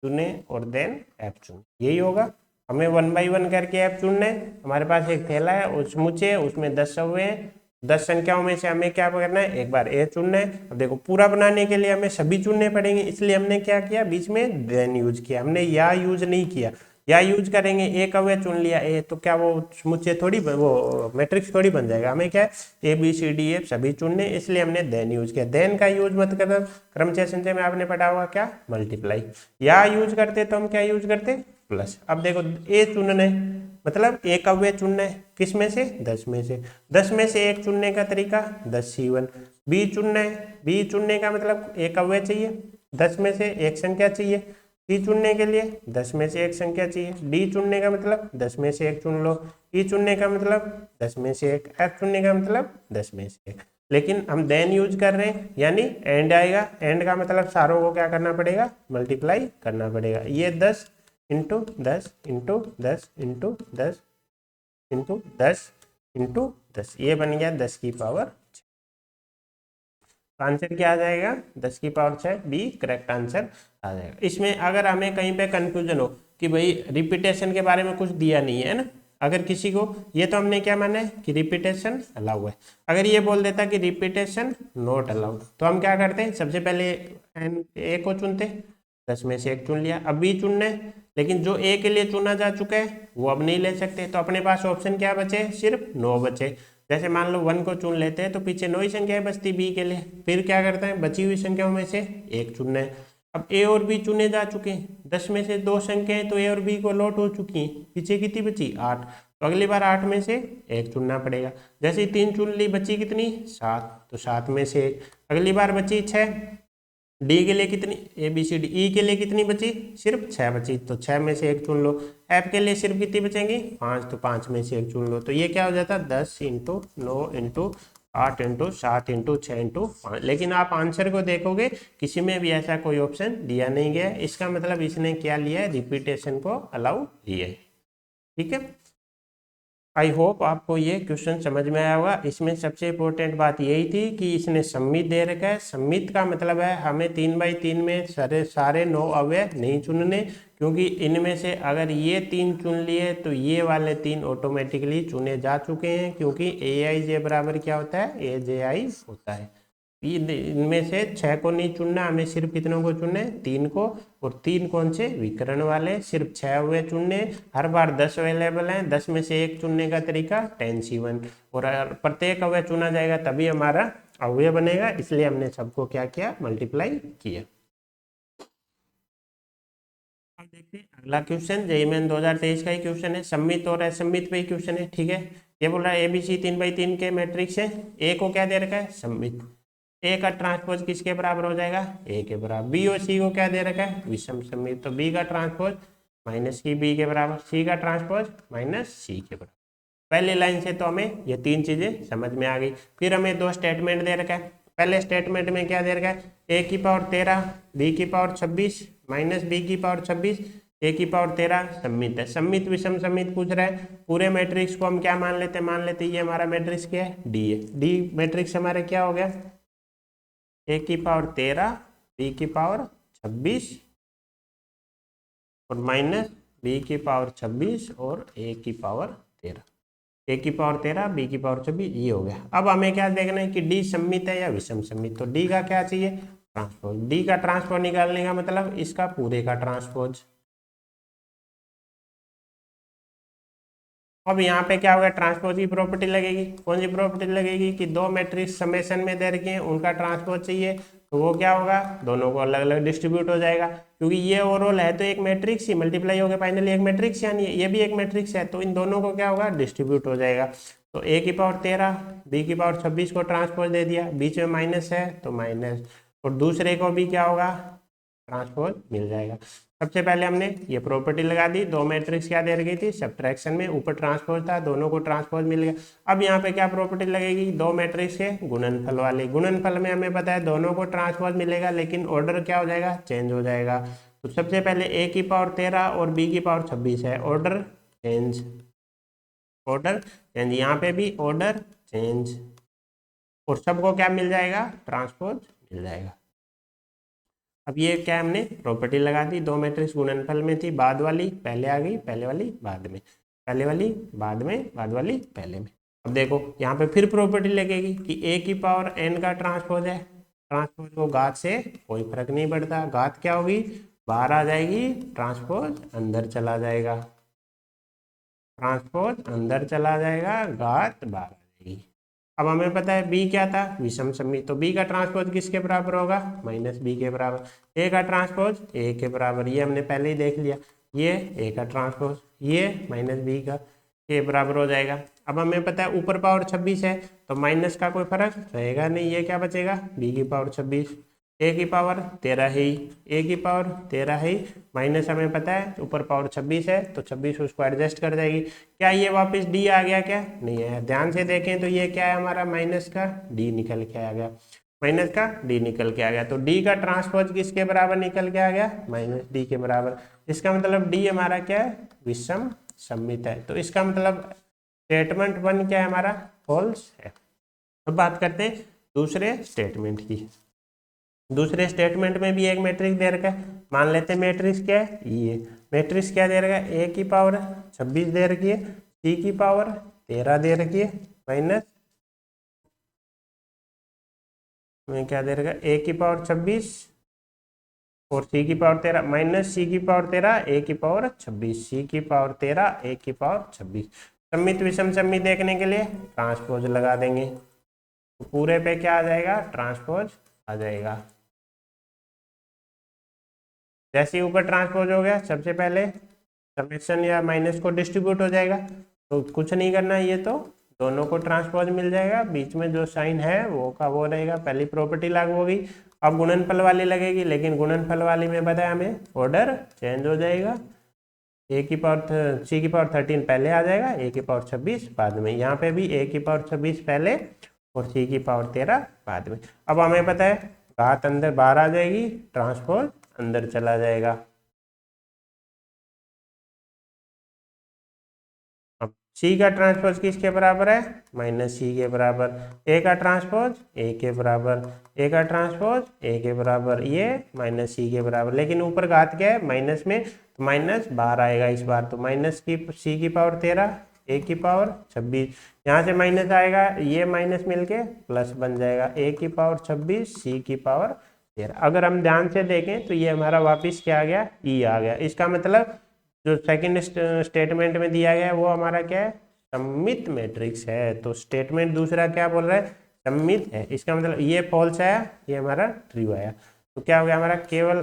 चुने और देन एफ चुने, यही होगा। हमें 1 बाई 1 करके एफ चुनना है। हमारे पास एक थैला है, उस समुच्चय उसमें 10 अव्यय हैं, 10 संख्याओं में से हमें क्या करना है, एक बार ए चुनना है। अब देखो पूरा बनाने के लिए हमें सभी चुनने पड़ेंगे, इसलिए हमने क्या किया, बीच में देन यूज किया, हमने या यूज नहीं किया। या यूज करेंगे, एक अव्यय चुन लिया ए, तो क्या वो समुच्चय थोड़ी, वो मैट्रिक्स थोड़ी बन जाएगा। हमें क्या है, A B C D F सभी चुनने, इसलिए हमने देन यूज किया। देन का यूज मत करना, क्रमचय संचय में आपने पढ़ा हुआ क्या, मल्टीप्लाई। या यूज करते तो हम क्या यूज करते, प्लस। अब देखो ए चुनना है मतलब एक अव्यय चुनना है, किस में से, 10 में से। 10 में से एक चुनने का तरीका 10 C1। बी चुनना है, बी चुनने का मतलब एक अव्यय चाहिए, 10 में से एक संख्या चाहिए। सी चुनने के लिए 10 में से एक संख्या चाहिए। डी चुनने का मतलब 10 में से एक चुन लो। ई चुनने का मतलब 10 में से एक। एफ चुनने का मतलब 10 में से एक। लेकिन हम देन यूज कर रहे हैं, यानी एंड आएगा। एंड का मतलब सारों को क्या करना पड़ेगा, मल्टीप्लाई करना पड़ेगा। ये 10 into 10 into 10 into 10 into 10 into 10, ये बन गया 10 की पावर 6। आंसर क्या आ जाएगा, 10 की पावर 6, बी करेक्ट आंसर आ जाएगा। इसमें अगर हमें कहीं पे कंफ्यूजन हो कि भाई रिपीटेशन के बारे में कुछ दिया नहीं है ना, अगर किसी को, ये तो हमने क्या माना है कि रिपीटेशन अलाउ है। अगर ये बोल देता कि रिपीटेशन नॉट अलाउड, तो हम क्या करते हैं, सबसे पहले ए को चुनते, 10 में से एक चुन लिया। अब बी चुनना है, लेकिन जो ए के लिए चुना जा चुका है वो अब नहीं ले सकते, तो अपने पास ऑप्शन क्या बचे, सिर्फ 9 बचे। जैसे मान लो 1 को चुन लेते हैं तो पीछे 9 ही संख्याएं बचती बी के लिए। फिर क्या करते हैं, बची हुई संख्याओं में से एक चुनना है। अब ए और बी चुने जा चुके हैं, 10 में से 2 संख्याएं तो ए और बी को लॉट हो चुकी हैं, पीछे कितनी बची 8। तो अगली बार 8 में से एक चुनना पड़ेगा। जैसे ही 3 चुन ली, बची कितनी 7, तो 7 में से एक। अगली बार बची 6, डी के लिए कितनी, ए बी सी डी, ई के लिए कितनी बची, सिर्फ 6 बची, तो 6 में से एक चुन लो। एफ के लिए सिर्फ कितनी बचेंगी 5, तो 5 में से एक चुन लो। तो ये क्या हो जाता है 10 into 9 into 8 into 7 into 6 into 5। लेकिन आप आंसर को देखोगे किसी में भी ऐसा कोई ऑप्शन दिया नहीं गया। इसका मतलब इसने क्या लिया है, रिपीटेशन को अलाउ लिया है। ठीक है, आई होप आपको ये क्वेश्चन समझ में आया होगा। इसमें सबसे इंपॉर्टेंट बात यही थी कि इसने सम्मित दे रखा है। सम्मित का मतलब है हमें 3/3 में सारे 9 अवयव नहीं चुनने, क्योंकि इनमें से अगर ये 3 चुन लिए तो ये वाले 3 ऑटोमेटिकली चुने जा चुके हैं, क्योंकि ए आई जे बराबर क्या होता है, ए जे आई होता है। इनमें से 6 को नहीं चुनना, हमें सिर्फ कितनों को चुनना है, 3 को। और 3 कौन से, विकर्ण वाले, सिर्फ 6 हुए चुनने। हर बार 10 अवेलेबल हैं, 10 में से एक चुनने का तरीका 10C1, और प्रत्येक अवयव चुना जाएगा तभी हमारा अवयव बनेगा, इसलिए हमने सबको क्या किया, मल्टीप्लाई किया। अब देखते हैं अगला क्वेश्चन, जेईई मेन 2023 का ही क्वेश्चन है, सम्मित और असम्मित पे ही क्वेश्चन है। ठीक है, ये बोल रहा है एबीसी 3/3 के मैट्रिक्स है, ए को क्या दे रखा है, सम्मित। ए का ट्रांसपोज किसके बराबर हो जाएगा, ए के बराबर। बी और सी को क्या दे रखा है, विषम सम्मित, तो बी का ट्रांसपोज माइनस की बी के बराबर, सी का ट्रांसपोज माइनस सी के बराबर। पहली लाइन से तो हमें ये 3 चीजें समझ में आ गई। फिर हमें 2 स्टेटमेंट दे रखा है। पहले स्टेटमेंट में क्या दे रखा है, ए की पावर 13 बी की पावर 26 माइनस बी की पावर 26 ए की पावर 13 सम्मित है। सम्मित विषम सम्मित पूछ रहा है। पूरे मैट्रिक्स को हम क्या मान लेते हैं, मान लेते ये हमारा मैट्रिक्स क्या है, डी है। डी मैट्रिक्स हमारा क्या हो गया, ए की पावर 13 बी की पावर 26 और माइनस बी की पावर 26 और ए की पावर 13। ए की पावर 13 बी की पावर 26, ये हो गया। अब हमें क्या देखना है कि डी सम्मित है या विषम सम्मित। तो डी का क्या चाहिए, ट्रांसपोज। डी का ट्रांसपोज निकालने का मतलब इसका पूरे का ट्रांसपोज। अब यहाँ पे क्या होगा, ट्रांसपोज की प्रॉपर्टी लगेगी। कौन सी प्रॉपर्टी लगेगी कि दो मैट्रिक्स समेशन में दे रखे हैं, उनका ट्रांसपोज चाहिए, तो वो क्या होगा, दोनों को अलग अलग डिस्ट्रीब्यूट हो जाएगा। क्योंकि ये ओवरऑल है तो एक मैट्रिक्स ही, मल्टीप्लाई हो गया फाइनली एक मैट्रिक्स, यानी ये भी एक मैट्रिक्स है, तो इन दोनों को क्या होगा, डिस्ट्रीब्यूट हो जाएगा। तो ए की पावर 13 बी की पावर 26 को ट्रांसपोज दे दिया, बीच में माइनस है तो माइनस, और दूसरे को भी क्या होगा, ट्रांसपोज मिल जाएगा। सबसे पहले हमने ये प्रॉपर्टी लगा दी। दो मैट्रिक्स क्या दे रखी थी, सब्ट्रैक्शन में, ऊपर ट्रांसपोज था, दोनों को ट्रांसपोज मिल गया। अब यहाँ पे क्या प्रॉपर्टी लगेगी, दो मैट्रिक्स के गुणनफल वाली। गुणनफल में हमें पता है दोनों को ट्रांसपोज मिलेगा, लेकिन ऑर्डर क्या हो जाएगा, चेंज हो जाएगा। तो सबसे पहले ए की पावर 13 और बी की पावर 26 है, ऑर्डर चेंज, ऑर्डर चेंज, यहाँ पे भी ऑर्डर चेंज, और सबको क्या मिल जाएगा, ट्रांसपोज मिल जाएगा। अब ये क्या हमने प्रॉपर्टी लगा दी, दो मैट्रिक्स गुणनफल में थी, बाद वाली पहले आ गई, पहले वाली बाद में, पहले वाली बाद में, बाद वाली पहले में। अब देखो यहाँ पे फिर प्रॉपर्टी लगेगी कि ए की पावर एन का ट्रांसपोज है। ट्रांसपोज को घात से कोई फर्क नहीं पड़ता, घात क्या होगी, बाहर आ जाएगी, ट्रांसपोज अंदर चला जाएगा, ट्रांसपोज अंदर चला जाएगा, घात बाहर आ जाएगी। अब हमें पता है बी क्या था, विषम सम्मित, तो बी का ट्रांसपोज किसके बराबर होगा, माइनस बी के बराबर। ए का ट्रांसपोज ए के बराबर, ये हमने पहले ही देख लिया, ये ए का ट्रांसपोज ये माइनस बी का के बराबर हो जाएगा। अब हमें पता है ऊपर पावर 26 है, तो माइनस का कोई फर्क रहेगा नहीं, ये क्या बचेगा, बी की पावर 26, ए की पावर 13 है, ए की पावर 13 है, माइनस हमें पता है ऊपर पावर 26 है, तो 26 उसको एडजस्ट कर जाएगी। क्या ये वापस डी आ गया, क्या नहीं है, ध्यान से देखें तो ये क्या है हमारा, माइनस का डी निकल के आ गया, माइनस का डी निकल के आ गया। तो डी का ट्रांसपोज किसके बराबर निकल के आ गया, माइनस डी के बराबर। इसका मतलब डी हमारा क्या है, विषम सम्मित है। तो इसका मतलब स्टेटमेंट 1 क्या है हमारा, फॉल्स है। अब बात करते हैं दूसरे स्टेटमेंट की। दूसरे स्टेटमेंट में भी एक मैट्रिक्स दे रखा है, मान लेते हैं मैट्रिक्स क्या है, ये मैट्रिक्स क्या दे रखा है, ए की पावर 26 दे रखी है, सी की पावर 13 दे रखी है, माइनस में क्या दे रखा है, ए की पावर 26 और सी की पावर 13, माइनस सी की पावर 13 ए की पावर 26, सी की पावर 13 ए की पावर 26। सम्मित विषम सम्मित देखने के लिए ट्रांसपोज लगा देंगे, तो पूरे पे क्या आ जाएगा, ट्रांसपोज आ जाएगा। जैसे ही ऊपर ट्रांसपोज हो गया, सबसे पहले समेशन या माइनस को डिस्ट्रीब्यूट हो जाएगा, तो कुछ नहीं करना है, ये तो दोनों को ट्रांसपोज मिल जाएगा, बीच में जो साइन है वो का वो रहेगा, पहली प्रॉपर्टी लागू होगी। अब गुणनफल वाली लगेगी, लेकिन गुणनफल वाली में बताया हमें ऑर्डर चेंज हो जाएगा, सी की पावर 13 पहले आ जाएगा, ए की पावर 26 बाद में, यहाँ पे भी ए की पावर 26 पहले और सी की पावर 13 बाद में। अब हमें पता है घात अंदर बाहर आ जाएगी, ट्रांसपोज अंदर चला जाएगा। अब सी का ट्रांसपोज किसके बराबर है, माइनस सी के बराबर, ए का ट्रांसपोज ए के बराबर, ए का ट्रांसपोज ए के बराबर, ये माइनस सी के बराबर, लेकिन ऊपर घात क्या है माइनस में, तो माइनस बाहर आएगा इस बार, तो माइनस की सी की पावर 13 ए की पावर 26, यहाँ से माइनस आएगा, ये माइनस मिलके प्लस बन जाएगा, ए की पावर 26 सी की पावर 13। अगर हम ध्यान से देखें तो ये हमारा वापिस क्या आ गया, ई आ गया। इसका मतलब जो सेकंड स्टेटमेंट में दिया गया है वो हमारा क्या है, सममित मैट्रिक्स है। तो स्टेटमेंट दूसरा क्या बोल रहा है, सममित है, इसका मतलब ये फॉल्स आया, ये हमारा ट्रू आया। तो क्या हो गया हमारा, केवल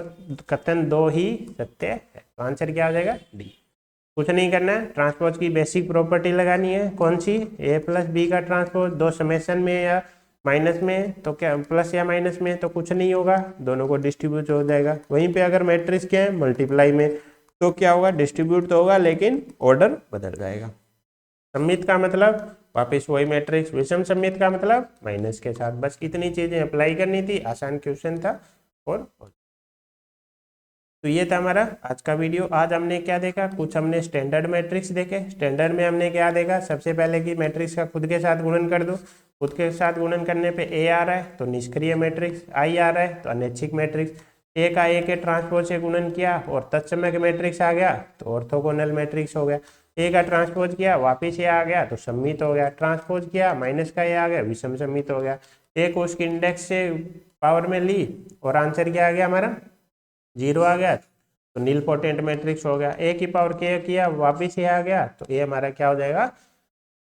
कथन दो ही सत्य है। तो आंसर क्या हो जाएगा, डी। कुछ नहीं करना है, ट्रांसपोज की बेसिक प्रॉपर्टी लगानी है, कौन सी, ए प्लस बी का ट्रांसपोज, दो समेशन में या माइनस में, तो क्या प्लस या माइनस में तो कुछ नहीं होगा, दोनों को डिस्ट्रीब्यूट हो जाएगा। वहीं पे अगर मैट्रिक्स क्या है, मल्टीप्लाई में, तो क्या होगा, डिस्ट्रीब्यूट तो होगा लेकिन ऑर्डर बदल जाएगा। सममित का मतलब वापस वही मैट्रिक्स, विषम सममित का मतलब माइनस के साथ। बस इतनी चीजें अप्लाई करनी थी, आसान क्वेश्चन था। और तो ये था हमारा आज का वीडियो। आज हमने क्या देखा, कुछ हमने स्टैंडर्ड मैट्रिक्स देखे। स्टैंडर्ड में हमने क्या देखा, सबसे पहले कि मैट्रिक्स का खुद के साथ गुणन कर दो, खुद के साथ गुणन करने पे ए आ रहा है तो निष्क्रिय मैट्रिक्स, आई आ रहा है तो अनैच्छिक मैट्रिक्स, ए का ए के ट्रांसपोज से गुणन किया और तत्समक मैट्रिक्स आ गया तो ऑर्थोगोनल मैट्रिक्स हो गया। ए का ट्रांसपोज किया वापिस ए आ गया तो सममित हो गया, ट्रांसपोज किया माइनस का ए आ गया विषम सममित हो गया। ए को उसकी इंडेक्स से पावर में ली और आंसर क्या आ गया हमारा, 0 आ गया तो नील पोटेंट मैट्रिक्स हो गया। ए की पावर के किया वापिस ए आ गया तो ये हमारा क्या हो जाएगा,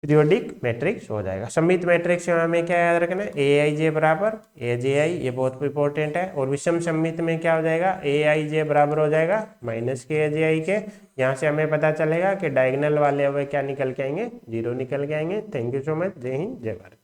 पीरियोडिक मैट्रिक्स हो जाएगा। सममित मैट्रिक्स में हमें क्या याद रखना है, ए आई जे बराबर ए जे आई, ये बहुत इंपॉर्टेंट है। और विषम सममित में क्या हो जाएगा, ए आई जे बराबर हो जाएगा माइनस के ए जे आई के। यहाँ से हमें पता चलेगा कि डायगोनल वाले अब क्या निकल के आएंगे, 0 निकल के आएंगे। थैंक यू सो मच, जय हिंद जय भारत।